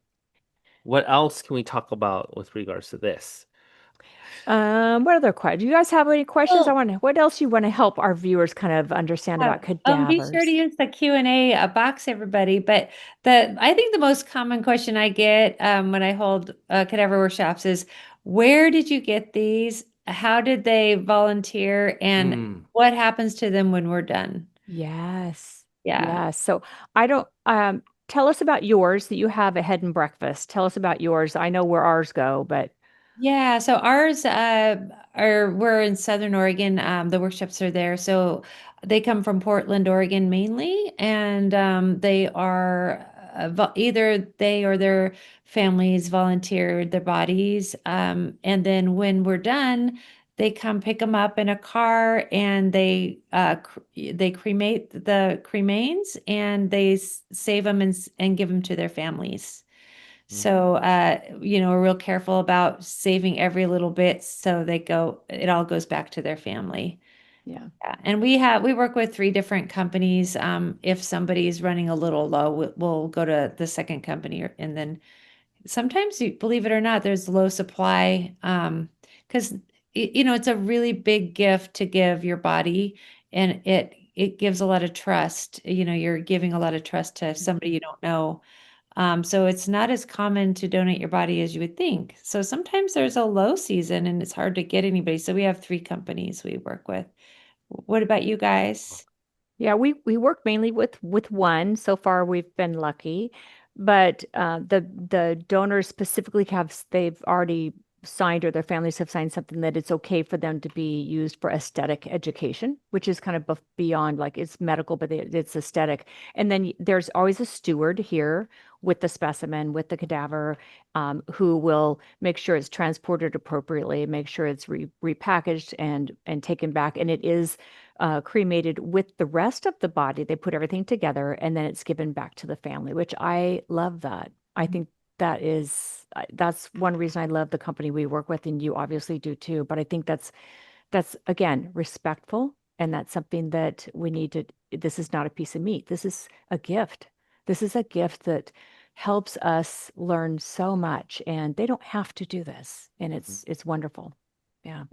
what else can we talk about with regards to this? What other questions? Do you guys have any questions? Well, What else you want to help our viewers kind of understand about be sure to cadavers? use the Q&A box, everybody. But I think the most common question I get when I hold cadaver workshops is, where did you get these? How did they volunteer? And Mm. what happens to them when we're done? Yes. Yeah. Yes. So I don't tell us about yours that you have at Head and Breakfast. Tell us about yours. I know where ours go, but Yeah, so ours we're in Southern Oregon. The workshops are there. So they come from Portland, Oregon mainly, and they are either they or their families volunteered their bodies. And then when we're done, they come pick them up in a car and they cremate the cremains and they save them and give them to their families. So, we're real careful about saving every little bit so it all goes back to their family. yeah. Yeah. And we work with 3 different companies. If somebody's running a little low, we'll go to the second company and then sometimes, believe it or not, there's low supply. Because it's a really big gift to give your body, and it gives a lot of trust. You're giving a lot of trust to somebody you don't know. So it's not as common to donate your body as you would think. So sometimes there's a low season and it's hard to get anybody. So we have 3 companies we work with. What about you guys? Yeah, we work mainly with one. So far, we've been lucky, but the donors specifically they've already signed or their families have signed something that it's okay for them to be used for aesthetic education, which is kind of beyond like it's medical, but it's aesthetic. And then there's always a steward here with the specimen, with the cadaver, who will make sure it's transported appropriately, make sure it's repackaged and taken back, and it is cremated with the rest of the body. They put everything together and then it's given back to the family, which I love that. I think that's one reason I love the company we work with, and you obviously do too. But I think that's again respectful, and that's something that we need to. This is not a piece of meat. This is a gift. This is a gift that helps us learn so much, and they don't have to do this, and it's wonderful. Yeah.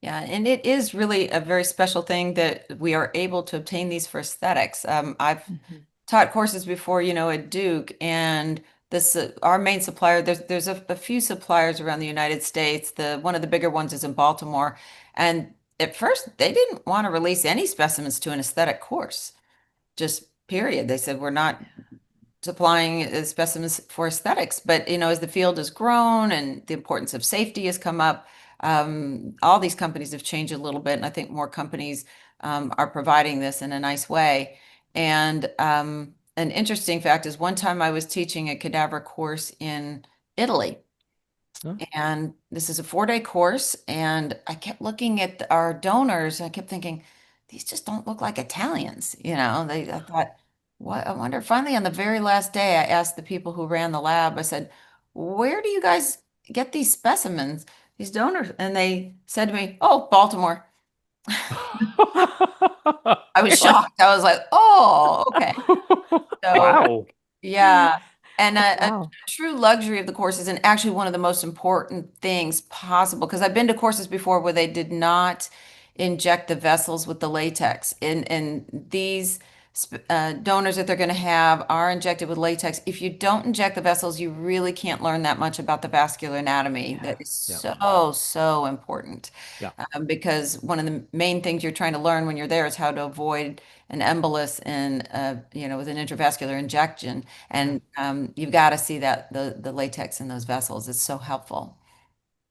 Yeah, and it is really a very special thing that we are able to obtain these for aesthetics. I've Mhm. taught courses before, at Duke, and this our main supplier. There's a few suppliers around the United States. The one of the bigger ones is in Baltimore, and at first they didn't want to release any specimens to an aesthetic course, just period. They said we're not supplying specimens for aesthetics. But as the field has grown and the importance of safety has come up, all these companies have changed a little bit, and I think more companies are providing this in a nice way. And an interesting fact is one time I was teaching a cadaver course in Italy. Huh? And this is a 4-day course, and I kept looking at our donors, and I kept thinking, these just don't look like Italians. I thought, what? I wonder. Finally, on the very last day, I asked the people who ran the lab, I said, where do you guys get these specimens, these donors? And they said to me, oh, Baltimore. I was shocked. I was like, oh, okay. So Wow. yeah. And a Wow. true luxury of the courses, and actually one of the most important things possible, because I've been to courses before where they did not inject the vessels with the latex. And these donors that they're going to have are injected with latex. If you don't inject the vessels, you really can't learn that much about the vascular anatomy. Yeah. That is Yeah. so important. Yeah. Because one of the main things you're trying to learn when you're there is how to avoid an embolus in, with an intravascular injection. And you've got to see that the latex in those vessels is so helpful.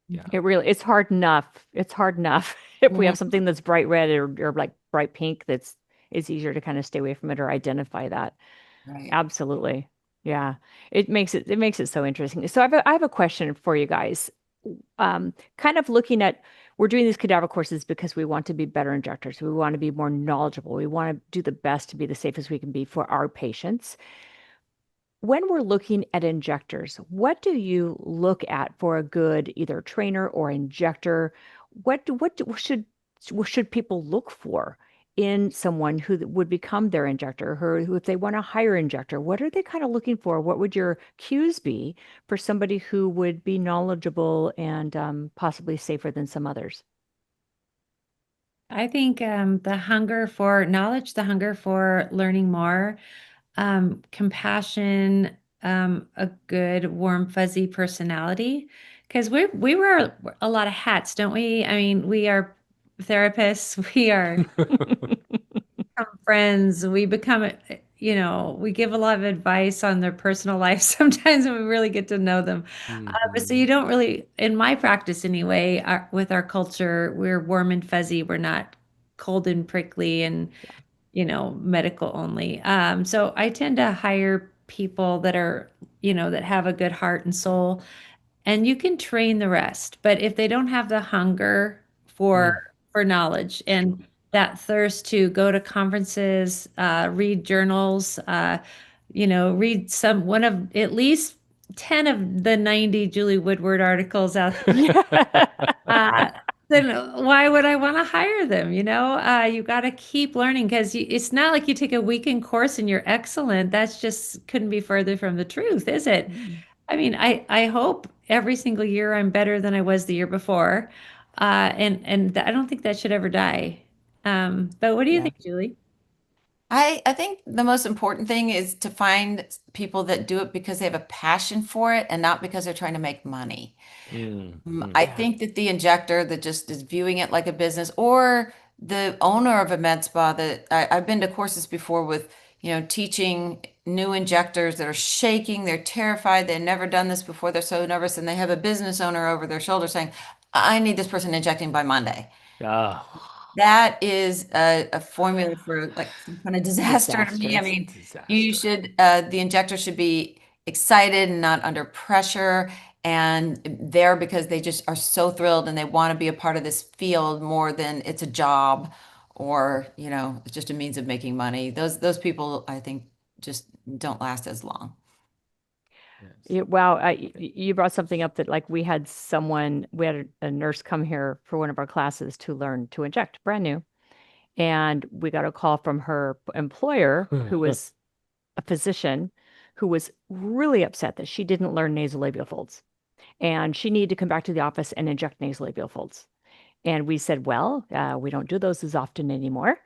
Yeah. It's hard enough. It's hard enough if we have Mhm. something that's bright red or like bright pink, it's easier to kind of stay away from it or identify that. Right. Absolutely. Yeah. It makes it so interesting. So I have a question for you guys. Kind of looking at we're doing these cadaver courses because we want to be better injectors. We want to be more knowledgeable. We want to do the best to be the safest we can be for our patients. When we're looking at injectors, what do you look at for a good either trainer or injector? What should people look for in someone who would become their injector, or who, if they want to hire injector, what are they kind of looking for? What would your cues be for somebody who would be knowledgeable and possibly safer than some others? I think the hunger for knowledge, the hunger for learning more, compassion, a good, warm, fuzzy personality. Because we wear a lot of hats, don't we? I mean, we are therapists, we are friends, we become, we give a lot of advice on their personal life sometimes, and we really get to know them. But so Mhm. you don't really, in my practice anyway, with our culture, we're warm and fuzzy. We're not cold and prickly and medical only. So I tend to hire people that are, that have a good heart and soul, and you can train the rest. But if they don't have the hunger for Mm. knowledge True. and that thirst to go to conferences, read journals, read one of at least 10 of the 90 Julie Woodward articles out Yeah. uh, then why would I want to hire them? You got to keep learning because it's not like you take a weekend course and you're excellent. That's just couldn't be further from the truth, is it? Mm. I mean, I hope every single year I'm better than I was the year before, and I don't think that should ever die. But what do you Yeah. think, Julie? I think the most important thing is to find people that do it because they have a passion for it and not because they're trying to make money. Mm. I Mm. Yeah. think that the injector that just is viewing it like a business, or the owner of a med spa that I've been to courses before with, teaching new injectors that are shaking, they're terrified, they've never done this before, they're so nervous, and they have a business owner over their shoulder saying, I need this person injecting by Monday. Ah, That is a formula for like some kind of disaster to me. I Disaster. mean, disaster. the injector should be excited and not under pressure and there because they just are so thrilled and they want to be a part of this field more than it's a job or, it's just a means of making money. Those people, I think, just don't last as long. Yes. Wow, you brought something up that like we had a nurse come here for one of our classes to learn to inject, brand new. And we got a call from her employer, who was a physician, who was really upset that she didn't learn nasolabial folds. And she needed to come back to the office and inject nasolabial folds. And we said, well, we don't do those as often anymore.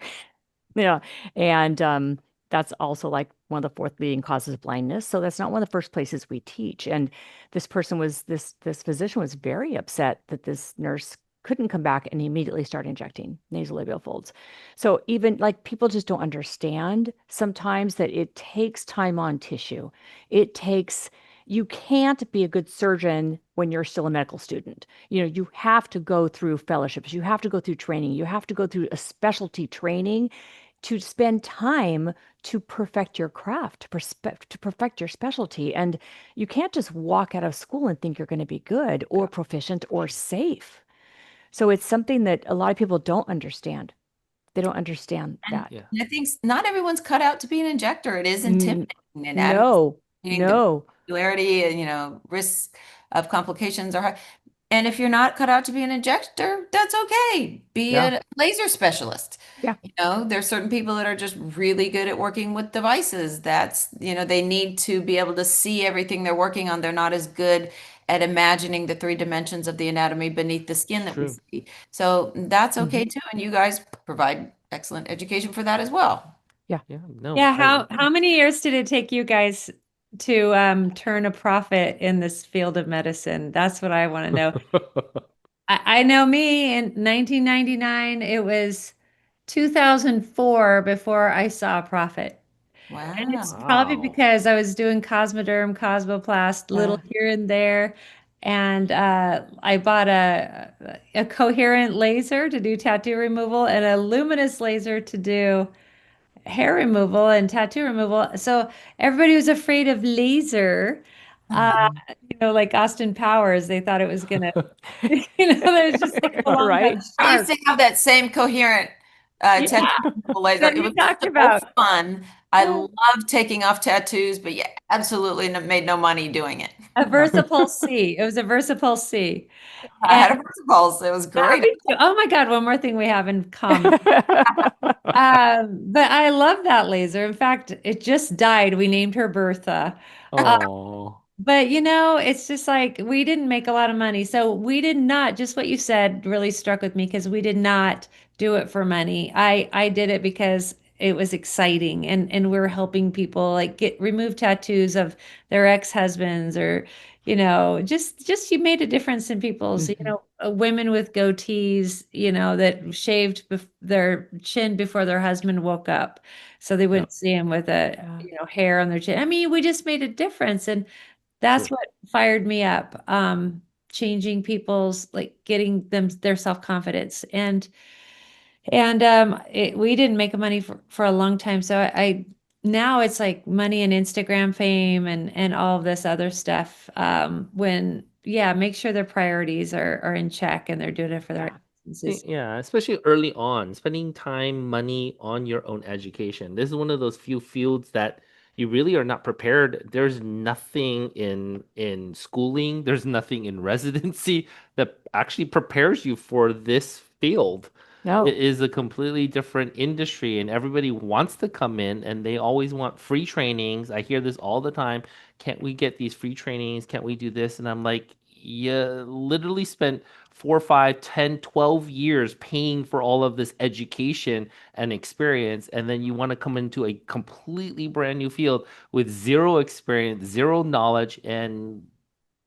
Yeah. And that's also like one of the fourth leading causes of blindness. So that's not one of the first places we teach. And this physician was very upset that this nurse couldn't come back and immediately start injecting nasolabial folds. So even like people just don't understand sometimes that it takes time on tissue. It takes You can't be a good surgeon when you're still a medical student. You have to go through fellowships, you have to go through training, you have to go through a specialty training to spend time to perfect your craft, to perfect your specialty. And you can't just walk out of school and think you're going to be good or proficient or safe. So it's something that a lot of people don't understand. They don't understand And that. Yeah. I think not everyone's cut out to be an injector. It is N- intimidating. Anatomy, no, the no. popularity and risks of complications are high. And if you're not cut out to be an injector, that's okay. Be Yeah. a laser specialist. Yeah. There's certain people that are just really good at working with devices. They need to be able to see everything they're working on. They're not as good at imagining the three dimensions of the anatomy beneath the skin that we True. see. So that's okay Hmm. too. And you guys provide excellent education for that as well. Yeah. Yeah. No, Yeah, I how many years did it take you guys to turn a profit in this field of medicine? That's what I want to know. I know me in 1999, it was 2004 before I saw a profit. And it's Wow. probably Wow. because I was doing Cosmoderm, Cosmoplast, little here and there. And I bought a coherent laser to do tattoo removal and a luminous laser to do hair removal and tattoo removal. So everybody was afraid of laser. Like Austin Powers, they thought it was gonna, there's just like along that Right? I used sharp. to have that same coherent Yeah, tattoo laser. that It you was just talked so about. fun. I love taking off tattoos, but yeah, absolutely made no money doing it. A Versapulse C. It was a Versapulse C. I And had a principal, so it was yeah, great. me too. Oh my God, one more thing we have in common. But I love that laser. In fact, it just died. We named her Bertha. Oh, But it's just like we didn't make a lot of money. So we did not, just what you said really struck with me because we did not do it for money. I did it because it was exciting and we are helping people like get remove tattoos of their ex-husbands or just you made a difference in people's, Mhm. women with goatees, that shaved their chin before their husband woke up so they Yeah, wouldn't see him with a Yeah. hair on their chin. I mean, we just made a difference and that's true. what fired me up. Changing people's like getting them their self-confidence and we didn't make money for a long time. So I now it's like money and Instagram fame and all of this other stuff. When yeah, make sure their priorities are in check and they're doing it for their Yeah. businesses. Yeah, especially early on, spending time, money on your own education. This is one of those few fields that you really are not prepared. There's nothing in schooling, there's nothing in residency that actually prepares you for this field. It No. is a completely different industry, and everybody wants to come in and they always want free trainings. I hear this all the time. Can't we get these free trainings? Can't we do this? And I'm like, you literally spent 4, 5, 10, 12 years paying for all of this education and experience, and then you want to come into a completely brand new field with zero experience, zero knowledge, and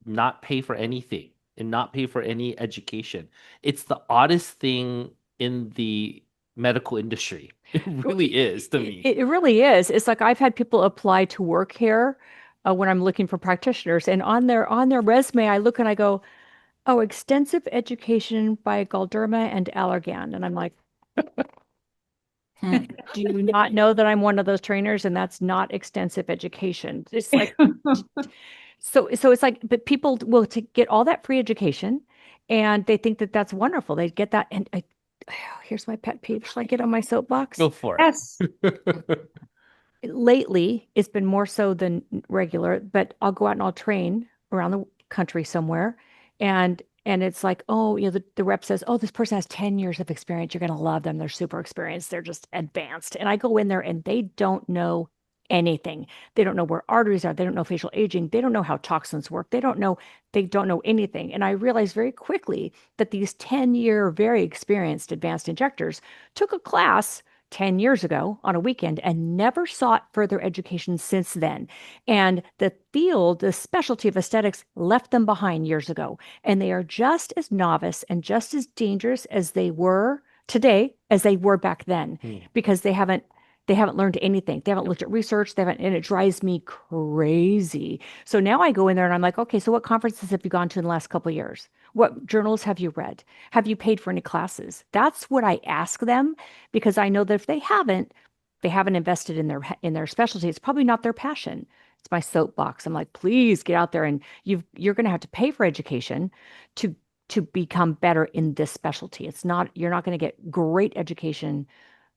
not pay for anything and not pay for any education. It's the oddest thing in the medical industry. It really is to me. It really is. It's like I've had people apply to work here when I'm looking for practitioners, and on their resume, I look and I go, "Oh, extensive education by Galderma and Allergan," and I'm like, Hmm. "Do you not know that I'm one of those trainers, and that's not extensive education?" It's like, so it's like, but people will to get all that free education, and they think that that's wonderful. They get that, and here's my pet peeve. Shall I get on my soapbox? Go for Yes. it. Lately, it's been more so than regular, but I'll go out and I'll train around the country somewhere. And it's like, oh, the rep says, oh, this person has 10 years of experience. You're going to love them. They're super experienced. They're just advanced. And I go in there and they don't know anything. They don't know where arteries are. They don't know facial aging. They don't know how toxins work. They don't know anything. And I realized very quickly that these 10-year, very experienced advanced injectors took a class 10 years ago on a weekend and never sought further education since then. And the field, the specialty of aesthetics, left them behind years ago. And they are just as novice and just as dangerous as they were today as they were back then Hmm. because they haven't learned anything. They haven't looked at research. They haven't, and it drives me crazy. So now I go in there and I'm like, okay, so what conferences have you gone to in the last couple of years? What journals have you read? Have you paid for any classes? That's what I ask them because I know that if they haven't invested in their specialty. It's probably not their passion. It's my soapbox. I'm like, please get out there and you're going to have to pay for education to to become better in this specialty. You're not going to get great education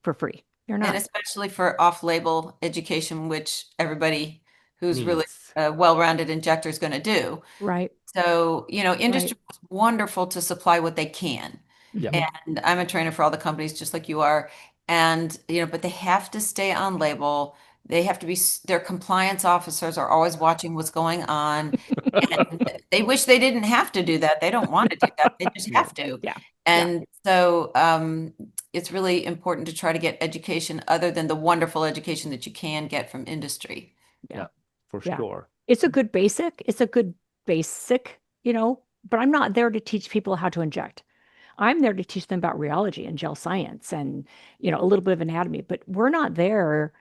for free. You're And not. especially for off-label education, which everybody who's really Needs. a well-rounded injector is going to do. Right. So, Right. industry is wonderful to supply what they can. Yeah. Mhm. And I'm a trainer for all the companies, just like you are. And, but they have to stay on label. They have to be, their compliance officers are always watching what's going on. And they wish they didn't have to do that. They don't want to do that. They just No. have to. Yeah. Yeah. And so it's really important to try to get education other than the wonderful education that you can get from industry. Yeah. Yeah, for Yeah. sure. It's a good basic. It's a good basic, but I'm not there to teach people how to inject. I'm there to teach them about rheology and gel science and a little bit of anatomy, but we're not there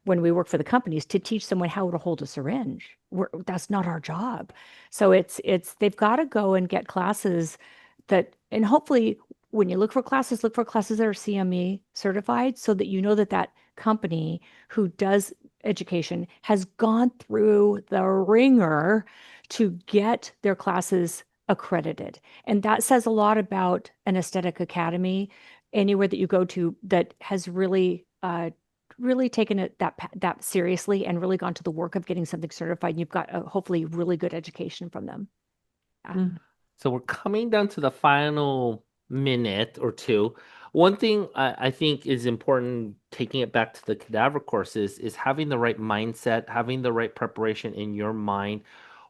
when we work for the companies to teach someone how to hold a syringe. That's not our job. So they've got to go and get classes and hopefully when you look for classes that are CME certified so that you know that company who does education has gone through the ringer to get their classes accredited. And that says a lot about an aesthetic academy, anywhere that you go to that has really taken it that seriously and really gone to the work of getting something certified. And you've got a hopefully really good education from them. Mm. So we're coming down to the final minute or two. One thing I think is important, taking it back to the cadaver courses, is having the right mindset, having the right preparation in your mind.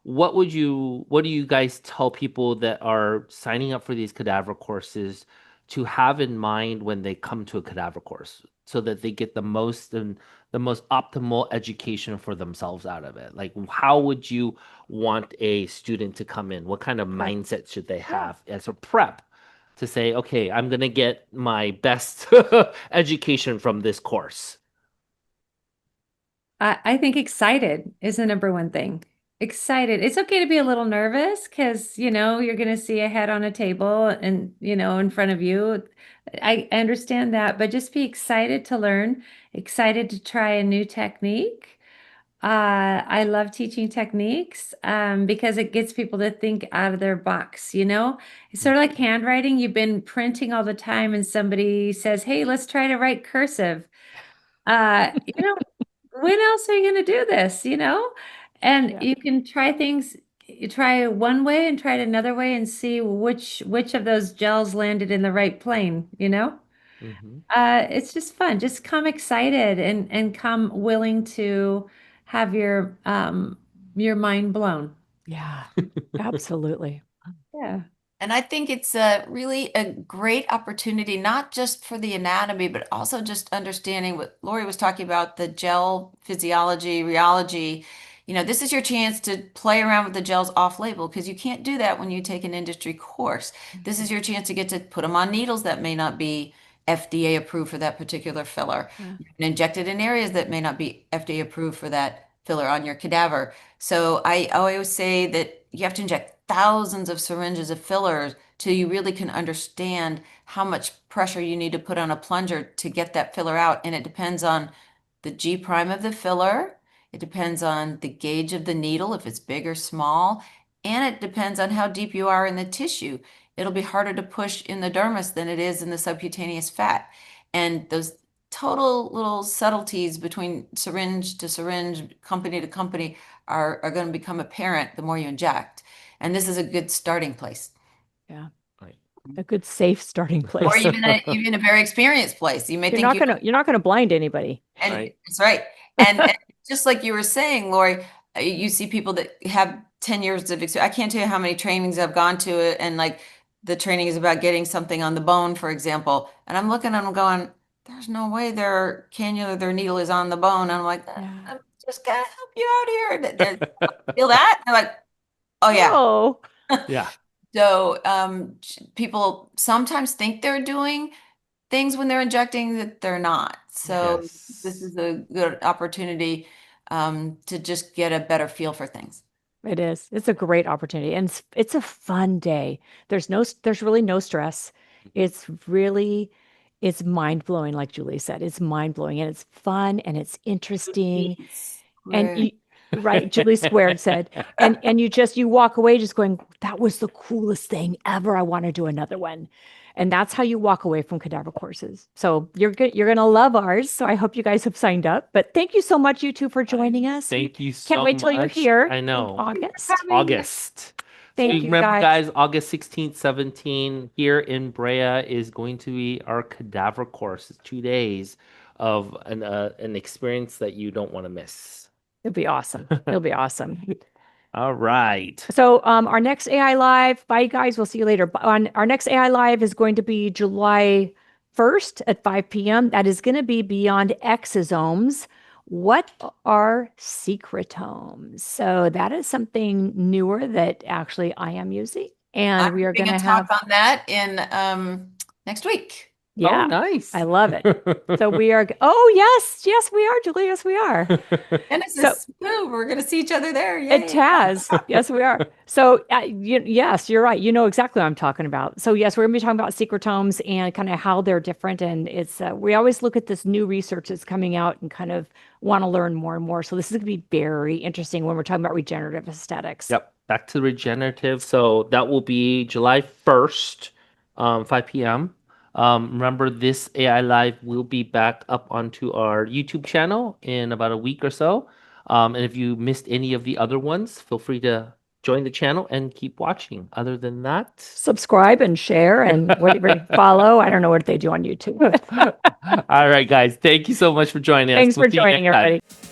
What do you guys tell people that are signing up for these cadaver courses to have in mind when they come to a cadaver course so that they get the most optimal education for themselves out of it? Like, how would you want a student to come in? What kind of Prep. mindset should they have as a prep to say, okay, I'm going to get my best education from this course? I think excited is the number one thing. Excited. It's okay to be a little nervous because, you're going to see a head on a table and, in front of you. I understand that, but just be excited to learn, excited to try a new technique. I love teaching techniques because it gets people to think out of their box, It's sort of like handwriting. You've been printing all the time and somebody says, "Hey, let's try to write cursive." Uh, you know, when else are you going to do this, And Yeah. you can try things, you try it one way and try it another way and see which of those gels landed in the right plane, Mm-hmm. It's just fun. Just come excited and come willing to have your mind blown. Yeah, absolutely. Yeah. And I think it's really a great opportunity, not just for the anatomy, but also just understanding what Lori was talking about, the gel physiology, rheology. This is your chance to play around with the gels off label because you can't do that when you take an industry course. This is your chance to get to put them on needles that may not be FDA approved for that particular filler. Yeah. You can inject it in areas that may not be FDA approved for that filler on your cadaver. So I always say that you have to inject thousands of syringes of fillers till you really can understand how much pressure you need to put on a plunger to get that filler out. And it depends on the G prime of the filler. It depends on the gauge of the needle, if it's big or small. And it depends on how deep you are in the tissue. It'll be harder to push in the dermis than it is in the subcutaneous fat. And those total little subtleties between syringe to syringe, company to company are going to become apparent the more you inject. And this is a good starting place. Yeah. Right. A good safe starting Or place. even a very experienced place. You may You're think not gonna blind anybody. and Right. that's right. And just like you were saying, Lori, you see people that have 10 years of experience. I can't tell you how many trainings I've gone to it, and like the training is about getting something on the bone, for example. And I'm looking at them going, there's no way their cannula, their needle is on the bone. And I'm like, Yeah. I'm just gonna help you out here. Feel that? And they're like, oh yeah. Oh, Yeah. So people sometimes think they're doing things when they're injecting that they're not. So this Yes. is a good opportunity to just get a better feel for things. it is. It's a great opportunity, and it's a fun day. There's really no stress. It's really, it's mind blowing, like Julie said. It's mind blowing, and it's fun, and it's interesting. And Square. you, right, Julie Squared said, and you walk away just going, that was the coolest thing ever. I want to do another one. And that's how you walk away from cadaver courses. So you're gonna love ours. So I hope you guys have signed up. But thank you so much, you two, for joining us. Thank you Can't so wait till you're much. here I in know. August. August. So Thank you, remember, guys. guys, August 16th, 17th here in Brea is going to be our cadaver course. It's 2 days of an experience that you don't want to miss. It'll be awesome. It'll be awesome. All right. So our next AI Live, bye guys, we'll see you later. On our next AI Live is going to be July 1st at 5 p.m. That is going to be Beyond Exosomes. What are secretomes? So that is something newer that actually I am using. And I'm we are giving going a to talk have, on that in next week. Yeah. Oh, nice. I love it. So we are, oh, yes, we are, Julie. Yes, we are. Genesis, woo, we're going to see each other there. It Yay. has. Yes, we are. So, yes, you're right. You know exactly what I'm talking about. So, yes, we're going to be talking about secretomes and kind of how they're different. And it's, we always look at this new research that's coming out and kind of want to learn more and more. So, this is going to be very interesting when we're talking about regenerative aesthetics. Yep. Back to regenerative. So that will be July 1st, 5 p.m. Remember, this AI Live will be back up onto our YouTube channel in about a week or so. And if you missed any of the other ones, feel free to join the channel and keep watching. Other than that, Subscribe and share and whatever, follow. I don't know what they do on YouTube. all right, guys. Thank you so much for joining us. Thanks We'll for see you joining, next time. everybody.